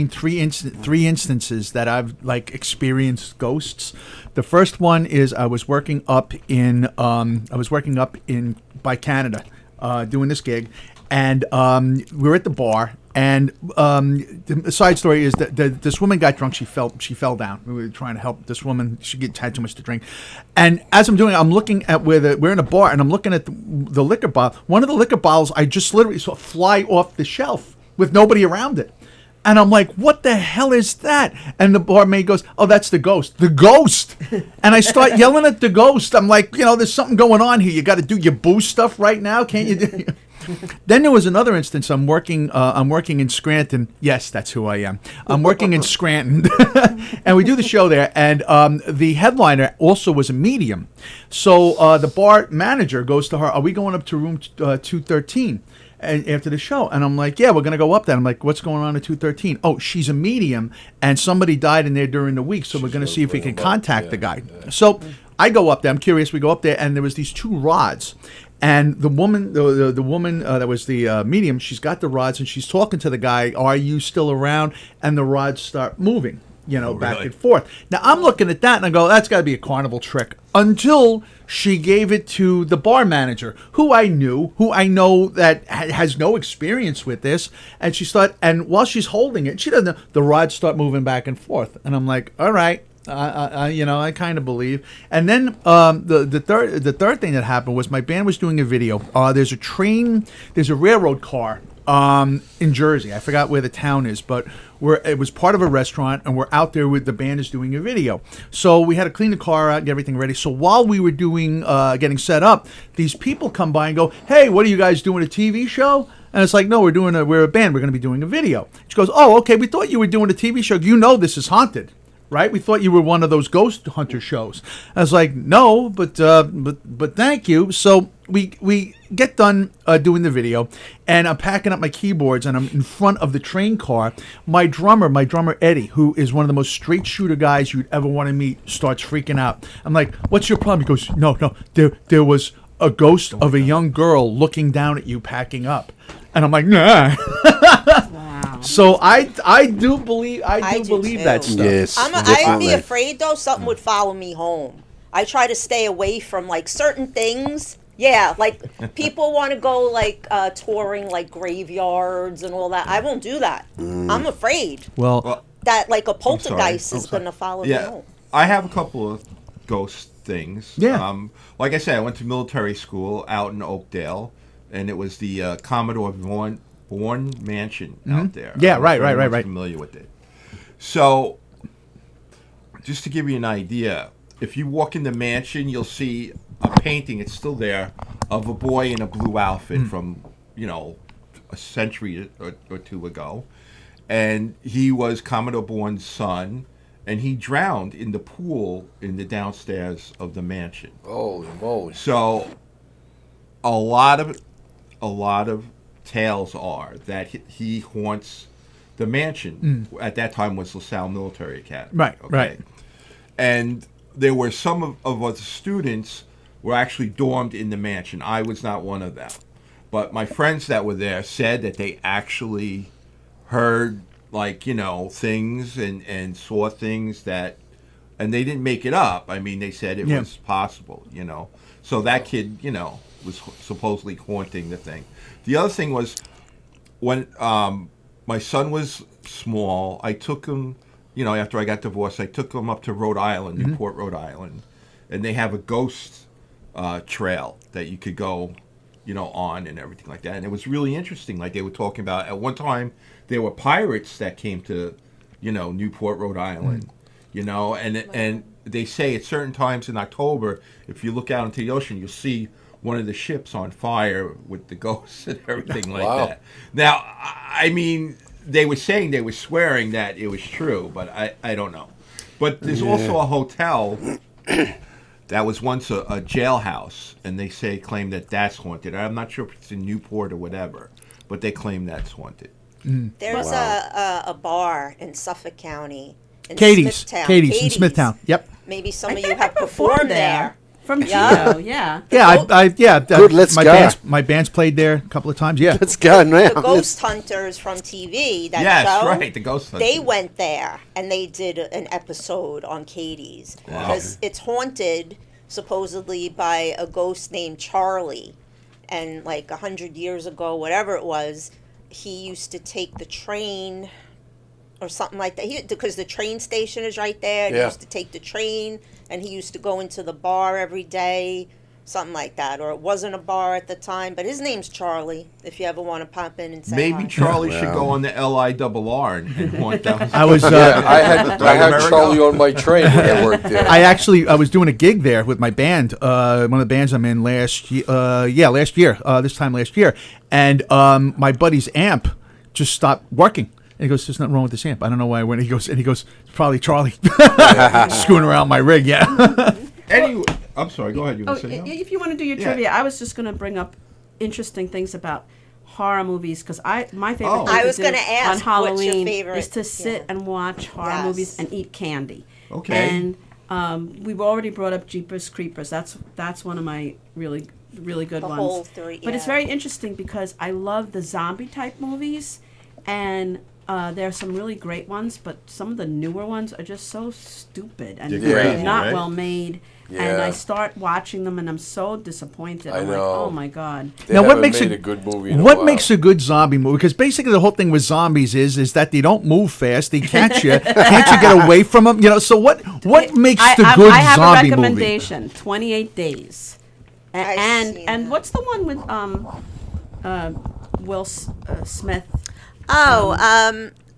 three instances that I've like experienced ghosts. The first one is I was working up in by Canada, doing this gig, and we were at the bar. And the side story is that this woman got drunk. She fell down. We were trying to help this woman. She had too much to drink. And as I'm doing it, I'm looking at we're in a bar, and I'm looking at the liquor bottle. One of the liquor bottles I just literally saw fly off the shelf with nobody around it. And I'm like, what the hell is that? And the barmaid goes, oh, that's the ghost. The ghost! And I start yelling at the ghost. I'm like, there's something going on here. You got to do your booze stuff right now. Can't you do... Then there was another instance. I'm working in Scranton. Yes, that's who I am. I'm working in Scranton, and we do the show there. And the headliner also was a medium. So the bar manager goes to her, "Are we going up to room 213 after the show?" And I'm like, "Yeah, we're gonna go up there." I'm like, "What's going on at 213?" "Oh, she's a medium, and somebody died in there during the week, so we're gonna see if we can contact the guy." So I go up there. I'm curious. We go up there, and there was these two rods. And the woman, the woman that was the medium, she's got the rods and she's talking to the guy. "Are you still around?" And the rods start moving, back and forth. Now I'm looking at that and I go, "That's got to be a carnival trick." Until she gave it to the bar manager, who I know that has no experience with this. And and while she's holding it, she doesn't know, the rods start moving back and forth. And I'm like, all right. I kind of believe. And then the third thing that happened was my band was doing a video. There's a railroad car in Jersey. I forgot where the town is, but it was part of a restaurant, and we're out there with the band is doing a video. So we had to clean the car out, get everything ready. So while we were getting set up, these people come by and go, "Hey, what are you guys doing, a TV show?" And it's like, "No, we're a band. We're going to be doing a video." She goes, "Oh, okay. We thought you were doing a TV show. This is haunted. Right? We thought you were one of those ghost hunter shows." I was like, "No, but thank you." So we get done doing the video, and I'm packing up my keyboards, and I'm in front of the train car. My drummer Eddie, who is one of the most straight shooter guys you'd ever want to meet, starts freaking out. I'm like, "What's your problem?" He goes, No, there was a ghost of a young girl looking down at you packing up. And I'm like, "Nah." Wow. So I do believe too. that stuff. Yes, I'd definitely. be afraid though something would follow me home. I try to stay away from like certain things. Yeah, like people want to go like touring like graveyards and all that. I won't do that. I'm afraid Well, that like a poltergeist I'm is sorry. going to follow me Yeah, home. I have a couple of ghost things. Yeah. Like I said, I went to military school out in Oakdale, and it was the Commodore Bourne Mansion out there. Yeah, I don't know right, if right, anyone's right. Familiar with it. So, just to give you an idea, if you walk in the mansion, you'll see a painting. It's still there of a boy in a blue outfit from a century or two ago, and he was Commodore Bourne's son, and he drowned in the pool in the downstairs of the mansion. Holy moly! So, a lot of tales are that he haunts the mansion. At that time was LaSalle Military Academy. Right, right. And there were some of us students were actually dormed in the mansion. I was not one of them. But my friends that were there said that they actually heard, like, things and saw things that, and they didn't make it up. I mean, they said it was possible, So that kid, was supposedly haunting the thing. The other thing was when my son was small, I took him, after I got divorced, I took him up to Rhode Island, Newport, Rhode Island, and they have a ghost trail that you could go, on and everything like that. And it was really interesting. Like they were talking about, at one time, there were pirates that came to, Newport, Rhode Island, and they say at certain times in October, if you look out into the ocean, you'll see one of the ships on fire with the ghosts and everything like that. Now, I mean, they were swearing that it was true, but I don't know. But there's also a hotel that was once a jailhouse, and they claim that that's haunted. I'm not sure if it's in Newport or whatever, but they claim that's haunted. There's a bar in Suffolk County. In Katie's Smithtown. in Smithtown. Yep. Maybe some of you have performed there. From Geo, yeah. Yeah. Good, let's go. My band's played there a couple of times. Yeah. Let's go now. The Ghost Hunters from TV, that Yes, show. right, the Ghost Hunters. They went there and they did an episode on Katie's because it's haunted supposedly by a ghost named Charlie, and like 100 years ago, whatever it was, he used to take the train or something like that. Because the train station is right there. And He used to take the train, and he used to go into the bar every day, something like that. Or it wasn't a bar at the time, but his name's Charlie. If you ever want to pop in and say Maybe hi. Charlie should go on the LIRR and haunt them. I was. I had Charlie on my train when I worked there. I was doing a gig there with my band, one of the bands I'm in last year. This time last year, and my buddy's amp just stopped working. And he goes, "There's nothing wrong with this amp. I don't know why I went." He goes, "It's probably Charlie screwing around my rig." Yeah. Anyway, I'm sorry. Go ahead. You want to say something? If you want to do your trivia, I was just going to bring up interesting things about horror movies because my favorite thing I was to do gonna ask, on what's your Halloween favorite? is to sit and watch horror movies and eat candy. Okay. And we've already brought up Jeepers Creepers. That's one of my really good The ones. whole three, But it's very interesting because I love the zombie type movies, and there are some really great ones, but some of the newer ones are just so stupid and crazy, not right? well made. And I start watching them, and I'm so disappointed. I'm like, oh my god! They Now, what haven't makes made it- a good movie? In a What while. makes a good zombie movie? Because basically the whole thing with zombies is that they don't move fast. They catch you. Can't you get away from them? So what makes the good I have zombie a movie? recommendation: 28 Days. I've seen And that. what's the one with Will Smith?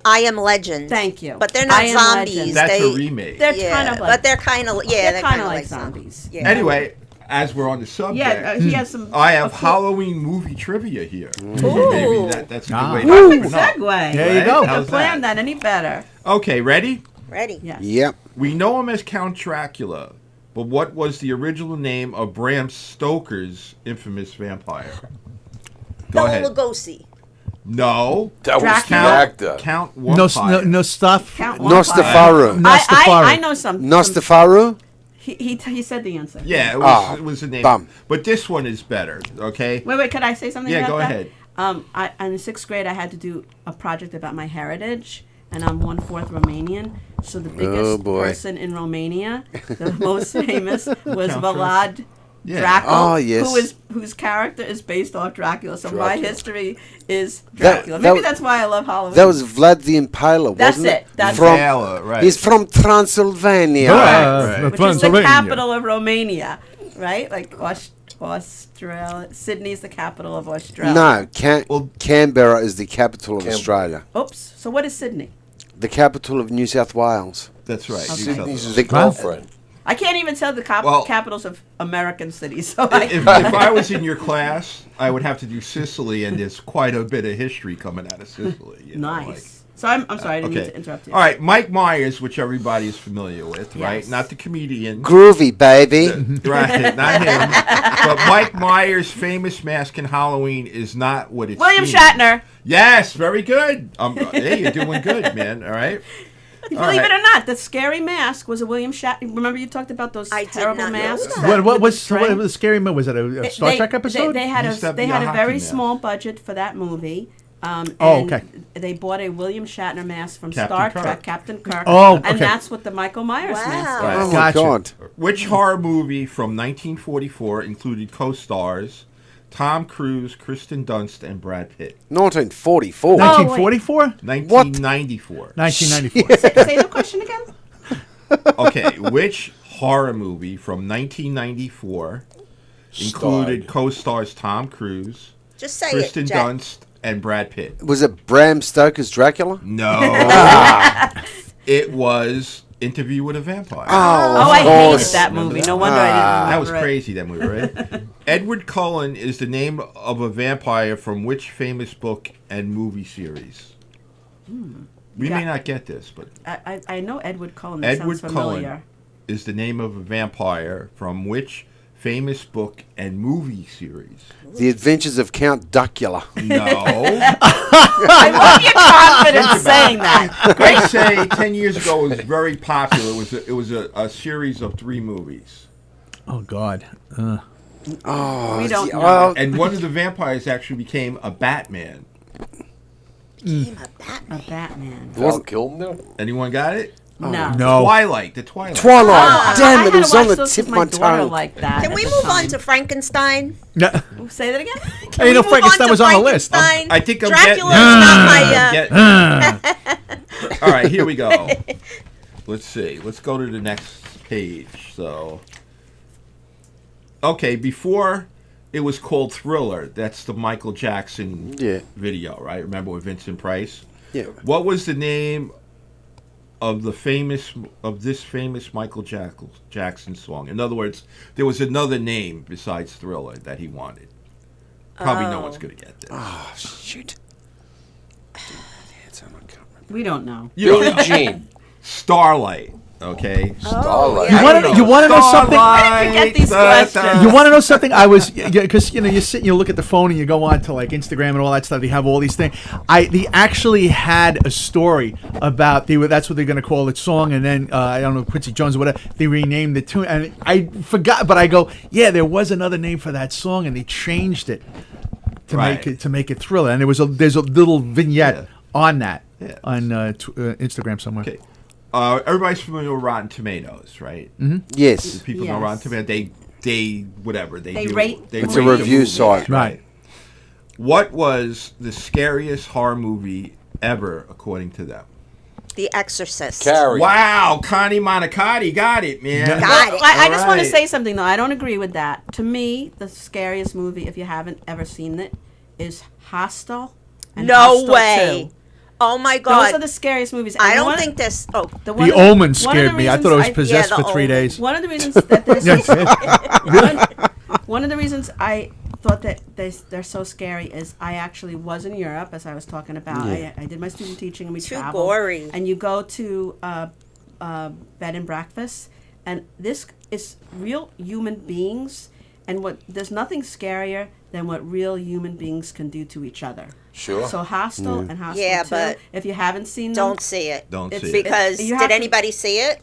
I Am Legend. Thank you. But they're not I Am zombies. Legend. That's they, a remake. They're kind of like. but they're kind of they're kind of like zombies. Yeah. Anyway, as we're on the subject, Yeah, he has some. I have a cool- Halloween movie trivia here. Ooh. Maybe that's a good way to Perfect open up. segue. There you Right? go. Couldn't How's have planned that? that any better. Okay, ready? Ready? Yes. Yep. We know him as Count Dracula, but what was the original name of Bram Stoker's infamous vampire? Go Bela ahead. Lugosi. No. That was the Dracula. actor. Count No Vampire. stuff. Count one fire. Nostafaru. I know some. Nostafaru? He said the answer. Yeah, it was the name. bum. But this one is better, okay? Wait, could I say something Yeah, about go that? ahead. In the 6th grade, I had to do a project about my heritage, and I'm 1/4 Romanian. So the biggest boy. person in Romania, the most famous, was Vlad Yeah. Dracula, Oh, yes. whose character is based off Dracula. So my Dracula. history is That- Dracula. that- Maybe that's why I love Halloween. That was Vlad the Impaler, That's wasn't it. That's from, Taylor, right. He's from Transylvania. Right. which is the capital of Romania, right? Like Australia. Sydney's the capital of Australia. No, Canberra is the capital of Australia. Oops. So what is Sydney? The capital of New South Wales. That's right. Sydney's his The- girlfriend. I can't even tell the Well- capitals of American cities. So If I was in your class, I would have to do Sicily, and there's quite a bit of history coming out of Sicily. You know, nice. like- So I'm sorry, I didn't mean Okay. to interrupt you. All right, Mike Myers, which everybody is familiar with, right? Yes. Not the comedian. Groovy, baby. Right, not him. But Mike Myers' famous mask in Halloween is not what it's William seems. Shatner. Yes, very good. Hey, you're doing good, man. All right. Believe it or not, the scary mask was a William Shatner. Remember you talked about those I did terrible not know masks? that. What was String? what was the scary movie? Was it a Star Trek episode? They had Used to a be a hockey very mask. small budget for that movie. Oh, and okay. They bought a William Shatner mask from Captain Star Kirk. Trek, Captain Kirk. Oh, and okay. that's what the Michael Myers mask Right. is. Oh, my Gotcha. God. Which horror movie from 1944 included co-stars Tom Cruise, Kristen Dunst, and Brad Pitt? 1944. 1944? 1994. 1994. Say the question again. Okay, which horror movie from 1994 included co-stars Tom Cruise, Just say Kristen it, Jack. Dunst, and Brad Pitt? Was it Bram Stoker's Dracula? No. It was Interview with a Vampire. Oh, I course. hated that movie. No wonder I didn't remember That was it. crazy, that movie, right? Edward Cullen is the name of a vampire from which famous book and movie series? We may Got- not get this, but I know Edward Cullen. That Edward sounds familiar. Cullen is the name of a vampire from which famous book and movie series? The Adventures of Count Duckula. No. I love your confidence saying that. I say 10 years ago it was very popular. It was a series of 3 movies. Oh, God. Oh, We don't see, know. well, And one of the vampires actually became a Batman. A Batman. Val Kilmer? Anyone got it? No. No. Twilight. The Twilight. Twilight. I Damn had it, to it was on watch the those tip with of my daughter tongue. like that. Can at we the move time. on to Frankenstein? No. Say that again? Hey, you know, Move on Frankenstein to was on the list. Frankenstein? I think I'm Dracula getting is not my. All right, here we go. Let's see. Let's go to the next page. So, okay, before it was called Thriller. That's the Michael Jackson Yeah. video, right? Remember with Vincent Price? Yeah. What was the name of this famous Michael Jackson song? In other words, there was another name besides Thriller that he wanted. Probably no one's going to get this. Oh, shoot. We don't know. You don't Billie know. Jean. Starlight. Okay. Starlight. You want to you want to know something? Starlight, Forget these da, questions. da. You want to know something? I was because you sit and you look at the phone and you go on to like Instagram and all that stuff. They have all these things. They actually had a story about that's what they're going to call its song, and then I don't know, Quincy Jones or whatever. They renamed the tune, and I forgot. But I go, yeah, there was another name for that song, and they changed it to Right. make it Thriller. And there's a little vignette Yeah. on that Yeah. on Instagram somewhere. Okay. Everybody's familiar with Rotten Tomatoes, right? Yes. People know Yes. Rotten Tomatoes. They whatever they They do. rate- It's rate a the review movie, site. Right. What was the scariest horror movie ever, according to them? The Exorcist. Carrie. Wow, Connie Monicati got it, man. Got it. I just want to Alright. say something though. I don't agree with that. To me, the scariest movie, if you haven't ever seen it, is Hostel. And No Hostel way. 2. Oh my Those God. are the scariest movies. And I don't one- think this. Oh, The one of Omen one of scared the me. I thought I was reasons possessed yeah, for The 3 Omen. days. One of the reasons that there's one of the reasons I thought that they're so scary is I actually was in Europe, as I was talking about. I did my student teaching and we Too traveled. gory. And you go to bed and breakfast, and this is real human beings. And there's nothing scarier than what real human beings can do to each other. Sure. So Hostel and Hostel Yeah, 2, but if you haven't seen them, don't see it. Don't It's see it. Because You have did to- anybody see it?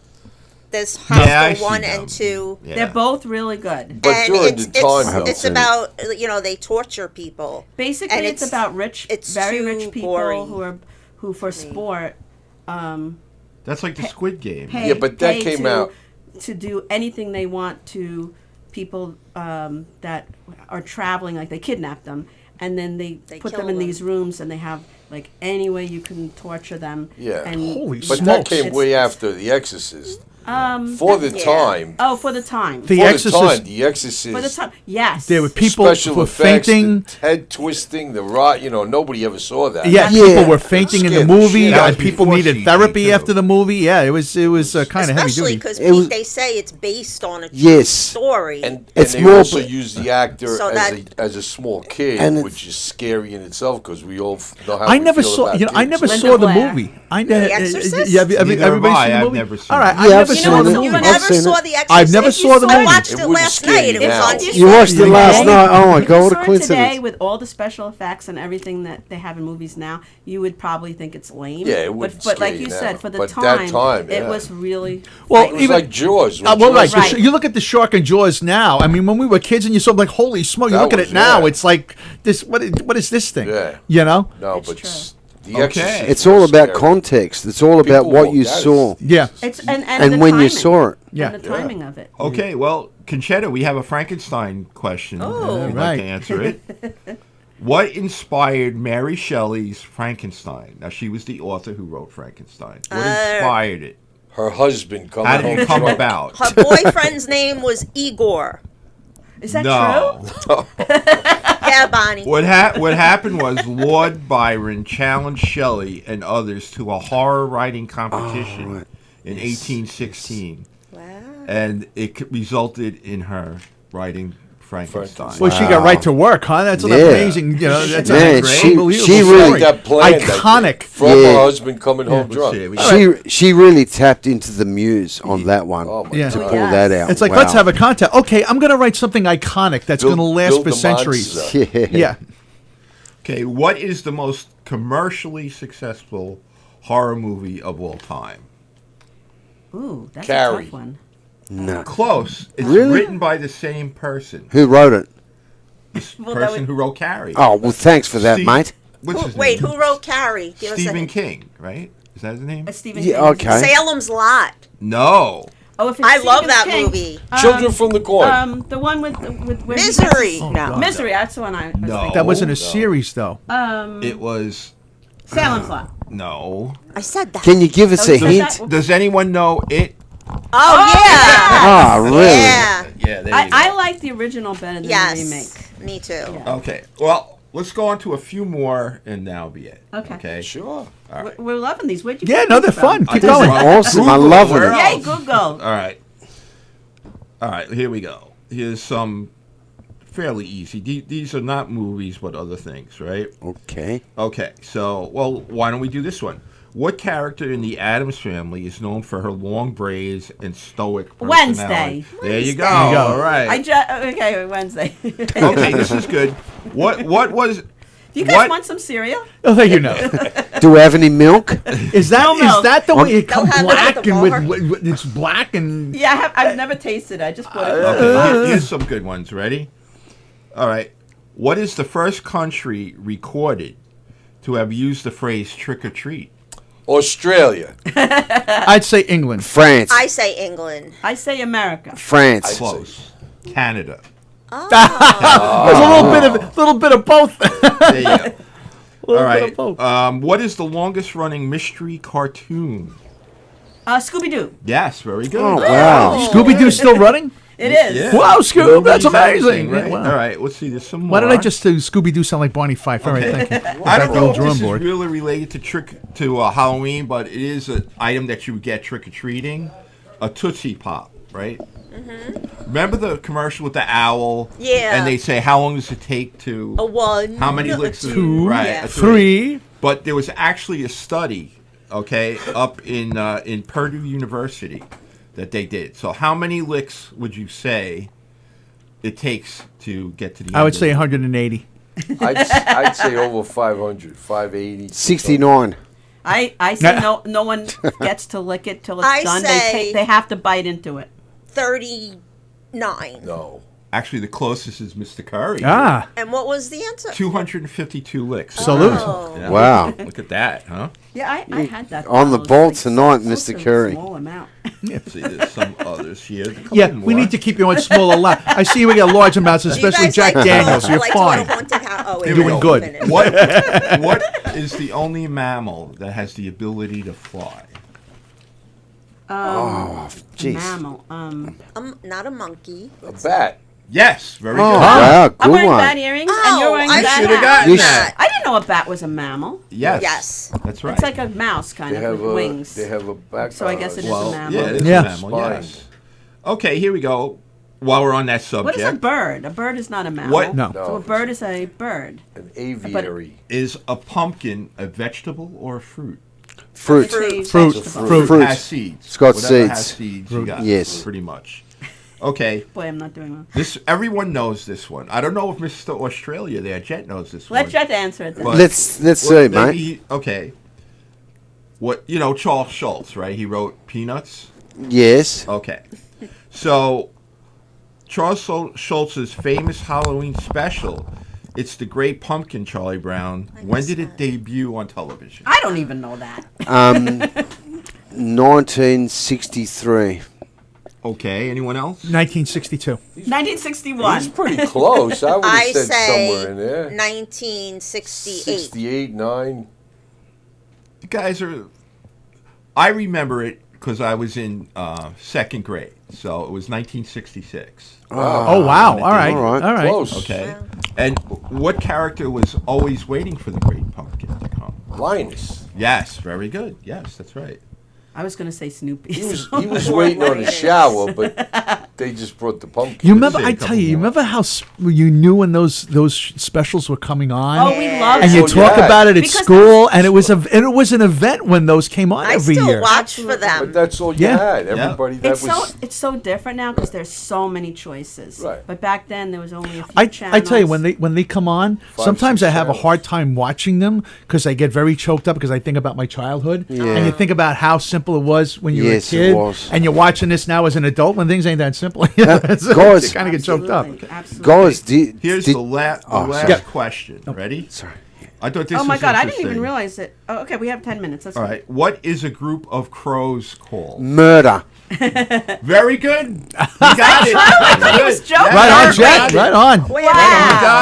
There's Yeah, I Hostel see 1 them. and 2. Yeah. they're both really good. But and during it's, the time, it's, though. it's about, they torture people. Basically, And it's about rich, it's very too rich people gory. who for sport That's like the Squid Game. pay, Yeah, but that pay came to, out- to do anything they want to people that are traveling. Like they kidnap them, and then they put kill them in them. these rooms, and they have any way you can torture them. Yeah. And Holy But smokes. that came It's- way after The Exorcist. For the Yeah. time. Oh, for the time. The For Exorcist. the time, The Exorcist. For the time. Yes. There were people Special were effects, fainting. the head twisting, the rot. Nobody ever saw that. Yeah, Yeah. people were fainting in the Scared the movie. shit out of me. People Before needed CG therapy too. after the movie. Yeah, it was kind of heavy Especially duty. because It was- they say it's based on a true Yes. story. And It's they more also bl- use the actor So as a small kid, And it's- which is scary in itself because we all know how I we never feel saw. about You know, I kids. never Linda saw the Blair. movie. Exorcist? Yeah, have Neither have everybody I. seen the I've movie? never seen All right, it. I've Yeah, never I've seen seen the it. movie. You I've never seen saw it. The Exorcist? I've never saw the I movie. watched It it wouldn't last scare night. you It was now. on If You watched it TV. last Today- night. Oh my If God! you What saw a it coincidence! today with all the special effects and everything that they have in movies now, you would probably think it's lame. Yeah, it wouldn't but like scare you you said, now. for the But that time, time, it yeah. was really. Well, It was even like Jaws. when well, Jaws right. Right. You look at the shark and Jaws now. I mean, when we were kids and you saw like, holy smoke! You That look at was- it now, yeah. it's like this. What is this thing? Yeah. You know? No, It's but true. The Okay. Exorcist It's was all about scary. context. It's all about People what walk- you that is- saw Yeah. It's and the when you timing. saw it. Yeah. And the timing of it. Okay, well, Conchetta, we have a Frankenstein question. Oh. If you'd Right. like to answer it. What inspired Mary Shelley's Frankenstein? Now, she was the author who wrote Frankenstein. What inspired it? Her husband coming How did home it come drunk. about? Her boyfriend's name was Igor. Is that No. true? Yeah, Bonnie. What happened was Lord Byron challenged Shelley and others to a horror writing competition right. in 1816, Wow. and it resulted in her writing Frankenstein. Well, she got right to work, huh? That's an Yeah. amazing. You know, that's Man, a great, she unbelievable really- story. Like that plan Iconic. from Yeah. her husband coming home Let's drunk. see, we- She really tapped into the muse on that one Oh, my Yeah. to God. pull yes. that out. It's like Wow. let's have a contest. Okay, I'm gonna write something iconic that's Build- gonna last build for the centuries. monster. Yeah. Yeah. Okay, what is the most commercially successful horror movie of all time? Ooh, that's a Carrie. tough one. No. Close. It's Really? written by the same person. Who wrote it? Well, that Person would- who wrote Carrie. Oh well, thanks for that, Steve- mate. What's his Wait, name? who wrote Carrie? Give us a Stephen hint. King, right? Is that his name? Stephen Yeah, King. okay. Salem's Lot. No. Oh, if it's I love Stephen that King, movie. Children from the Corn. The one with where he Misery. gets- No. Misery. That's the one I was No. thinking. That wasn't a series though. It was Salem's Lot. no. I said that. Can you give us Oh, a so hint? that- Does anyone know it? Oh, yeah. Oh, really? Yeah. Yeah, there you I go. like the original better than the remake. Yes. Me too. Okay. Well, let's go on to a few more, and that'll be it. Okay. Okay. Sure. We're loving these. Where'd you Yeah, get no, these they're fun. from? Keep I just going. want- Awesome. I'm Google, loving where it. Yay, else? Google. All right. All right. Here we go. Here's some fairly easy. These are not movies, but other things, right? Okay. Okay. So, well, why don't we do this one? What character in the Addams Family is known for her long braids and stoic personality? Wednesday. There you go. There you go. All right. Okay, Wednesday. Okay, this is good. What was? Do you guys What? want some cereal? Oh, there you know. Do we have any milk? Is that No milk. the way it They'll comes have it black at the and bar. with it's black and Yeah, I've never tasted it. I just bought it. Okay, here's some good ones. Ready? All right. What is the first country recorded to have used the phrase "trick or treat"? Australia. I'd say England. France. I say England. I say America. France. Close. Canada. There's a little bit of both. There you go. All bit right. of both. What is the longest running mystery cartoon? Scooby Doo. Yes, very good. Oh wow. Scooby Doo's still running? It is. Yeah. Wow, Scoob, that's Movies, everything, amazing. right? Wow. All right, let's see. There's some more. Why did I just do Scooby Doo sound like Barney Fife? All right, thank you. I don't Back to know the if drum this board. is really related to Halloween, but it is an item that you would get trick or treating. A Tootsie Pop, right? Mm-hmm. Remember the commercial with the owl? Yeah. And they say, how long does it take to... A one. How many licks? Two, Right. Yeah. a Three. But there was actually a study, okay, up in Purdue University that they did. So how many licks would you say it takes to get to the I end would of say it? 180. I'd say over 500, 580. 69. I say no one gets to lick it till it's I done. say- They have to bite into it. 39. No. Actually, the closest is Mr. Curry. Ah, And what was the answer? 252 licks. salute. Oh. Yeah. Wow. Look at that, huh? Yeah, I had that. On the when I was, ball like, tonight, such Mr. a Curry. Small amount. See, there's some others here. A couple Yeah, we more. need to keep you on smaller line. I see we got large amounts, Do you especially guys Jack like Daniels. to, You're like fine. To go to haunted house? Oh, wait, You're wait, doing wait, good. wait a minute. What is the only mammal that has the ability to fly? Oh, A jeez. mammal. Not a monkey. A bat. Yes, very Oh, good. wow, good I'm wearing one. bat earrings, and you're wearing I bat should have hat. gotten You that. I didn't know a bat was a mammal. Yes. Yes. That's right. It's like a mouse, kind They of, have with a wings. They have a back. So I guess it is a well, mammal. yeah, it is Yeah. a mammal, Spine. yes. Okay, here we go. While we're on that What is a subject, bird? A bird is not a mammal. What- No. So a bird is a bird. An aviary. is a pumpkin a vegetable or a fruit? Fruit. It's a Fruit. vegetable. Fruit. Fruit. Has seeds. It's got Whatever has seeds. seeds, you got Yes. pretty much. Okay, Boy, I'm not doing well. this everyone knows this one. I don't know if Mr. Australia there, Jet, knows this Let one. Jet answer it then. But- Let's see, Well, mate. maybe okay. What Charles Schultz, right? He wrote Peanuts. Yes. Okay, so Charles Schultz's famous Halloween special. It's the Great Pumpkin, Charlie Brown. When did it debut on television? I don't even know that. 1963. Okay, anyone else? 1962. 1961. He's pretty close. I would have I said say somewhere in there. 1968. 68, 9. You guys are. I remember it because I was in second grade, so it was 1966. Oh, wow. All right. All right. All right. Close. Okay, and what character was always waiting for the Great Pumpkin to come? Linus. Yes, very good. Yes, that's right. I was going to say Snoopy. He was waiting on a shower, but they just brought the pumpkin. You remember? say a I tell couple you, you more. remember how you knew when those specials were coming on, Oh, we love and you Oh, talk yeah. about it at Because school, and it was an event when those came on I every still year. watch for But them. that's all you Yeah. had. Everybody that was. It's so different now because there's so many choices. Right. But back then there was only a few I channels. tell you, when they come on, sometimes 6 I have a channels. hard time watching them because I get very choked up because I think about my childhood, Yeah. and you think about how simple it was when you Yes, were it a kid, was. and you're watching this now as an adult when things ain't that simple. You know, guys- you kind of get choked up. Absolutely. Guys, Here's did, the last sorry. question. Ready? Sorry. I thought this Oh my was God! I didn't even interesting. realize it. Oh, okay, we have 10 minutes. That's All right. What is a group of crows called? Murder. Very good. You got it. thought he was Good. joking. Right on, you Jack. got it. Right on. Wait, Wow.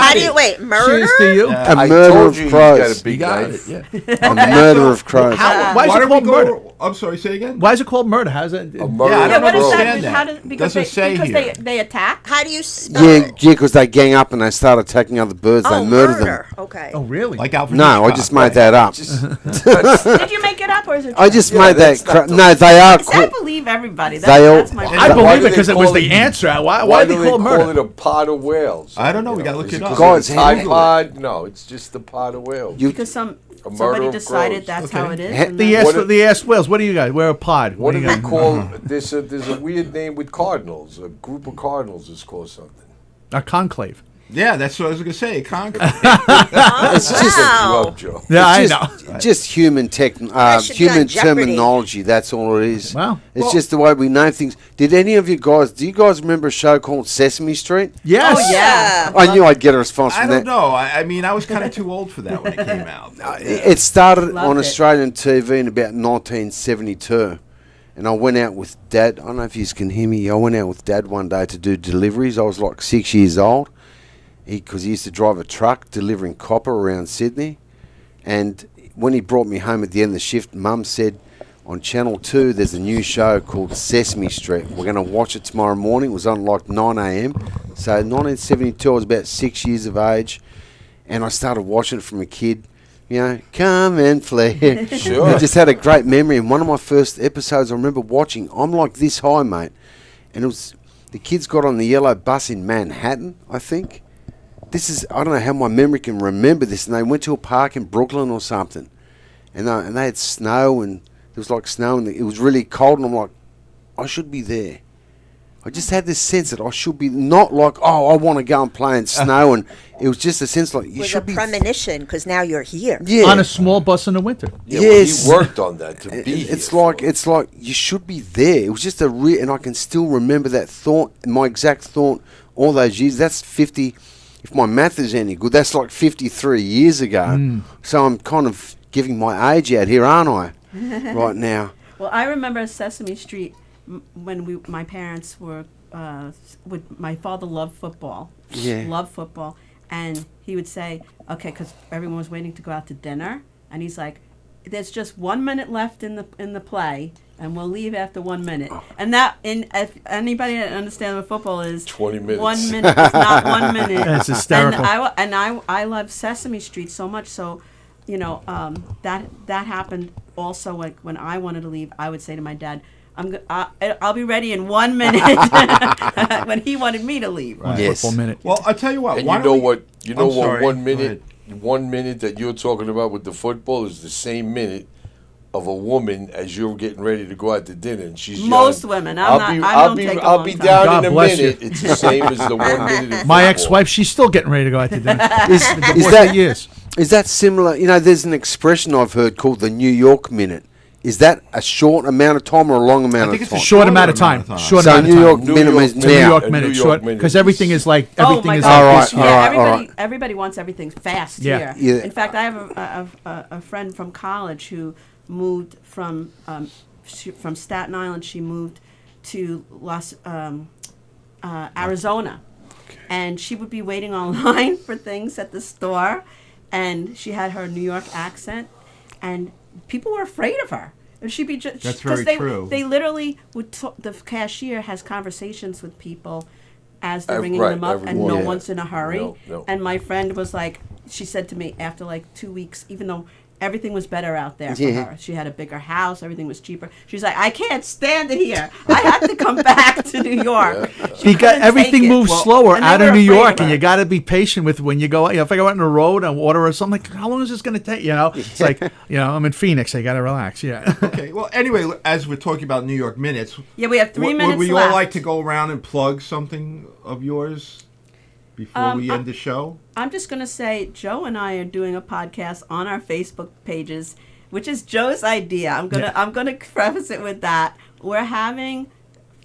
how do you it. wait? Murder? Cheers to you. Yeah. A I murder told of you he's got a crows. big You got knife. it. Yeah. A murder of crows. How, why is Why it don't we called go? murder? I'm sorry. Say it again. Why is it called murder? How's it? A murder Yeah, I Yeah, don't what does understand that? How that. does, because Doesn't say because here. they attack. How do you spell Yeah, it? because they gang up and they start attacking other birds. Oh, they murder murder. them. Okay. Oh, really? Like Alfred No, I Hitchcock. just made that up. Did you make it up or is it? I just Yeah, made that. that's not the- No, they are. See, I believe everybody. They all- That's my. I Why believe do it because they it was call the it- answer. Why Why do do they they call it call murder? it a pod of whales? I don't know. We You gotta look is it up. because it's Guys, Tide Pod? No, it's just the pod of whales. You, Because murder somebody of decided crows. that's Okay. how it is. He- and The that's- ass whales. What do you guys? We're a pod. What do you they got? call? There's a weird name with cardinals. A group of cardinals is called something. A conclave. Yeah, that's what I was gonna say. Concrete. it's just, Set you Wow. up, Joe. Yeah, I it's know. just human should be human on Jeopardy. terminology. That's all it is. Wow. It's Well- just the way we name things. Did any of you guys? Do you guys remember a show called Sesame Street? Yes. Oh yeah. I knew I'd get a response I from don't that. know. I mean, I was kind of too old for that when it came out. It started Loved on it. Australian TV in about 1972. And I went out with Dad. I don't know if you can hear me. I went out with Dad one day to do deliveries. I was like 6 years old. Because he used to drive a truck delivering copper around Sydney. And when he brought me home at the end of the shift, Mum said, on Channel 2, there's a new show called Sesame Street. We're going to watch it tomorrow morning. It was on like 9 a.m. So 1972, I was about 6 years of age. And I started watching it from a kid. You know, come and play. Sure. I just had a great memory. And one of my first episodes I remember watching, I'm like this high, mate. And it was, the kids got on the yellow bus in Manhattan, I think. This is, I don't know how my memory can remember this. And they went to a park in Brooklyn or something. And they had snow, and it was like snow, and it was really cold. And I'm like, I should be there. I just had this sense that I should be, not like, oh, I want to go and play in snow. And it was just a sense like, It you was a should be. premonition because now you're here. Yeah. On a small bus in the winter. Yeah, Yes. well, he worked on that to be It's here like for it. it's like you should be there. It was just a real, and I can still remember that thought, my exact thought, all those years. That's 50. If my math is any good, that's like 53 years ago. So I'm kind of giving my age out here, aren't I? Right now. Well, I remember Sesame Street when my parents were. My father loved football. Yeah. Loved football, and he would say, "Okay," because everyone was waiting to go out to dinner, and he's like, "There's just 1 minute left in the play." and we'll leave after 1 minute. And that, if anybody that understands what football is, 20 minutes. 1 minute is not 1 minute. That's hysterical. And I love Sesame Street so much. So, that happened also when I wanted to leave. I would say to my dad, I'll be ready in 1 minute when he wanted me to leave. Right. Yes. Football minute. Well, I'll tell you what. And why you don't know we- what? You know I'm what? sorry. 1 Go minute, 1 minute that you're talking about with the football is the same minute of a woman as you're getting ready to go out to dinner, and she's Most yelling, women. I'll be down God in a bless minute. you. It's the same as the 1 minute. In My football. ex-wife, she's still getting ready to go out to dinner. Is Divorced that 8 years. Is that similar? There's an expression I've heard called the New York minute. Is that a short amount of time or a long amount I think of it's a time? Short amount of time. Short So amount of New time. York New minute York is minute. New now. York A minute, New short, York minute because is- everything is like Oh everything my is God! like All this. right, all right. Everybody wants everything fast Yeah. here. Yeah. In fact, I have a friend from college who moved from Staten Island. She moved to Arizona, and she would be waiting online for things at the store, and she had her New York accent, and people were afraid of her. And she'd be just That's very true. They literally would. The cashier has conversations with people as they're ringing right, them up, and everyone. no Yeah. one's in a hurry. No. And my friend was like, she said to me after like 2 weeks, even though everything was better out there for Yeah. her, she had a bigger house, everything was cheaper. She's like, I can't stand it here. I have to come back to New York. She Because couldn't everything take it. moves slower and they out were of New afraid York, of and her. you got to be patient with when you go. If I go out on the road and order or something, like, how long is this going to take? It's like, I'm in Phoenix. I got to relax. Yeah. Okay. Well, anyway, as we're talking about New York minutes, Yeah, we have 3 would minutes we left. all like to go around and plug something of yours before we end the show? I'm just going to say, Joe and I are doing a podcast on our Facebook pages, which is Joe's idea. I'm gonna preface it with that. We're having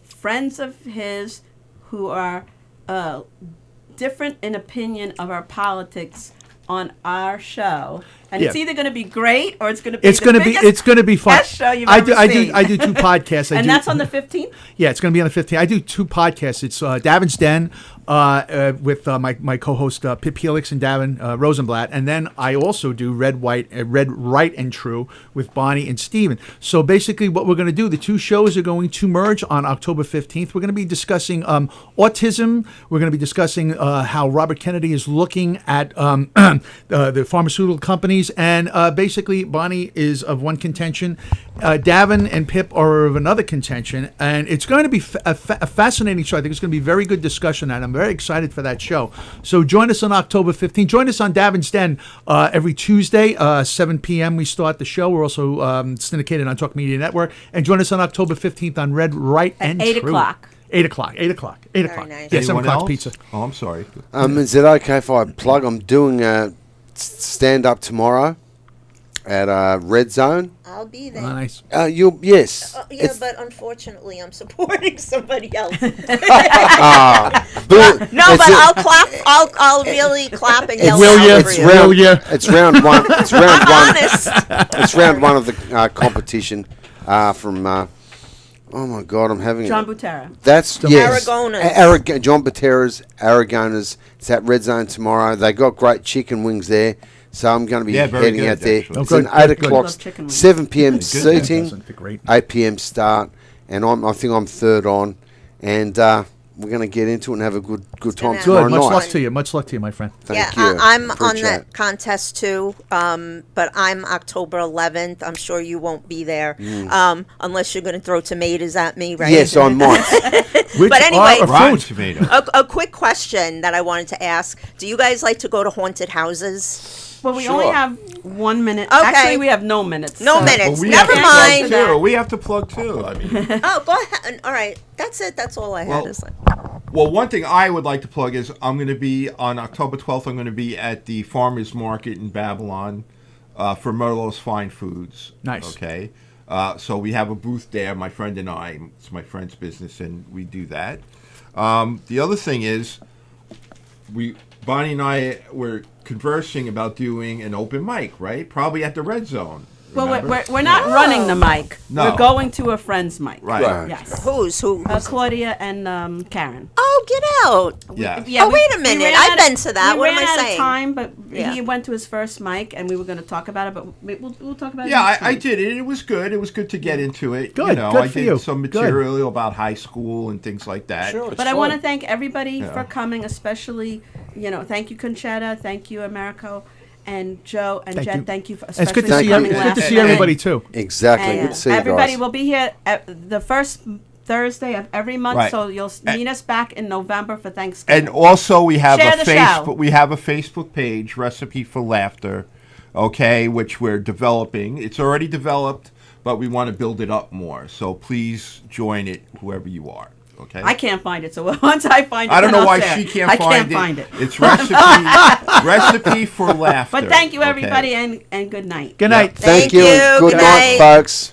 friends of his who are different in opinion of our politics on our show, and it's Yeah. either going to be great or it's going to be It's going to be. It's going to be fun. best show you've I ever do. I seen. do. I do 2 podcasts. And that's on the 15th. Yeah, it's going to be on the 15th. I do 2 podcasts. It's Davin's Den with my co-host Pip Helix and Davin Rosenblatt, and then I also do Red, Right, and True with Bonnie and Steven. So basically, what we're going to do, the 2 shows are going to merge on October 15th. We're going to be discussing autism. We're going to be discussing how Robert Kennedy is looking at the pharmaceutical companies, and basically, Bonnie is of one contention. Davin and Pip are of another contention, and it's going to be a fascinating show. I think it's going to be a very good discussion, and I'm very excited for that show. So join us on October 15th. Join us on Davin's Den every Tuesday, 7 p.m. We start the show. We're also syndicated on Talk Media Network. And join us on October 15th on Red, Right, and 8 True. o'clock. 8 o'clock. 8 o'clock. 8 o'clock. nice. Yeah, 7 Anyone o'clock else? pizza. Oh, I'm sorry. Is it okay if I plug? I'm doing a stand-up tomorrow at Red Zone. I'll be there. Nice. Yes. Yeah, It's- but unfortunately, I'm supporting somebody else. but No, it's but a- I'll clap. I'll really clap and yell Will out ya? for It's you. Will round. ya? It's round 1. It's round I'm 1. honest. It's round 1 of the competition from. Oh my God, I'm having John it. Butera. That's yes. Aragonas. John Butera's Aragonas. It's at Red Zone tomorrow. They got great chicken wings there, so I'm going to be Yeah, very heading good, out there. actually. Oh, It's good, an 8 good, good. o'clock, Love chicken wings. 7 p.m. Good, seating, They're great. 8 p.m. start, and I think I'm third on, and we're going to get into it and have a good time gonna tomorrow Good. Much night. luck to you. Much luck to you, my friend. Thank Yeah, you. I'm on Appreciate that it. contest too, but I'm October 11th. I'm sure you won't be there unless you're going to throw tomatoes at me, right? Yes, I might. Which But anyway- are Rotten fruit. tomato. A quick question that I wanted to ask: do you guys like to go to haunted houses? Well, we Sure. only have 1 minute. Okay. Actually, we have no minutes. No so- minutes. We Never have to mind. plug too. We have to plug too. I mean, Oh, go ahead. All right, that's it. That's all I had. Well, Is like, well, one thing I would like to plug is I'm going to be on October 12th. I'm going to be at the Farmers Market in Babylon for Merlot's Fine Foods. Nice. Okay. So we have a booth there. My friend and I. It's my friend's business, and we do that. The other thing is, Bonnie and I were conversing about doing an open mic, right? Probably at the Red Zone. Well, remember? we're not running the mic. No. We're going to a friend's mic. Right. Right. yes. Who? Claudia and Karen. Oh, get out. Yeah. Oh, wait a minute. I've been to that. What am I We ran out saying? of time, but Yeah. he went to his first mic, and we were going to talk about it, but we'll talk about it Yeah, next I time. did it. It was good. It was good to get into it. Good, You know, good I for did you. some Good. material about high school and things like that. Sure, it's But I want to fun. thank everybody Yeah. for coming, especially, thank you, Conchetta, thank you, Americo, and Joe, and Thank Jen, you. thank you for It's good to especially see. coming you. It's good to last see night. everybody too. Exactly. And Good to see you everybody guys. will be here at the first Thursday of every month, Right. so you'll meet us back in November for Thanksgiving. And also, we have Share a the show. Facebook. We have a Facebook page, Recipe for Laughter, okay, which we're developing. It's already developed, but we want to build it up more. So please join it, whoever you are. Okay. I can't find it, so once I find it, I don't then know I'll why share she it. can't I find can't find it. It's recipe for laughter. But thank you, okay? everybody, and good night. Good night. Thank you. Thank you. Good Good night, night. folks.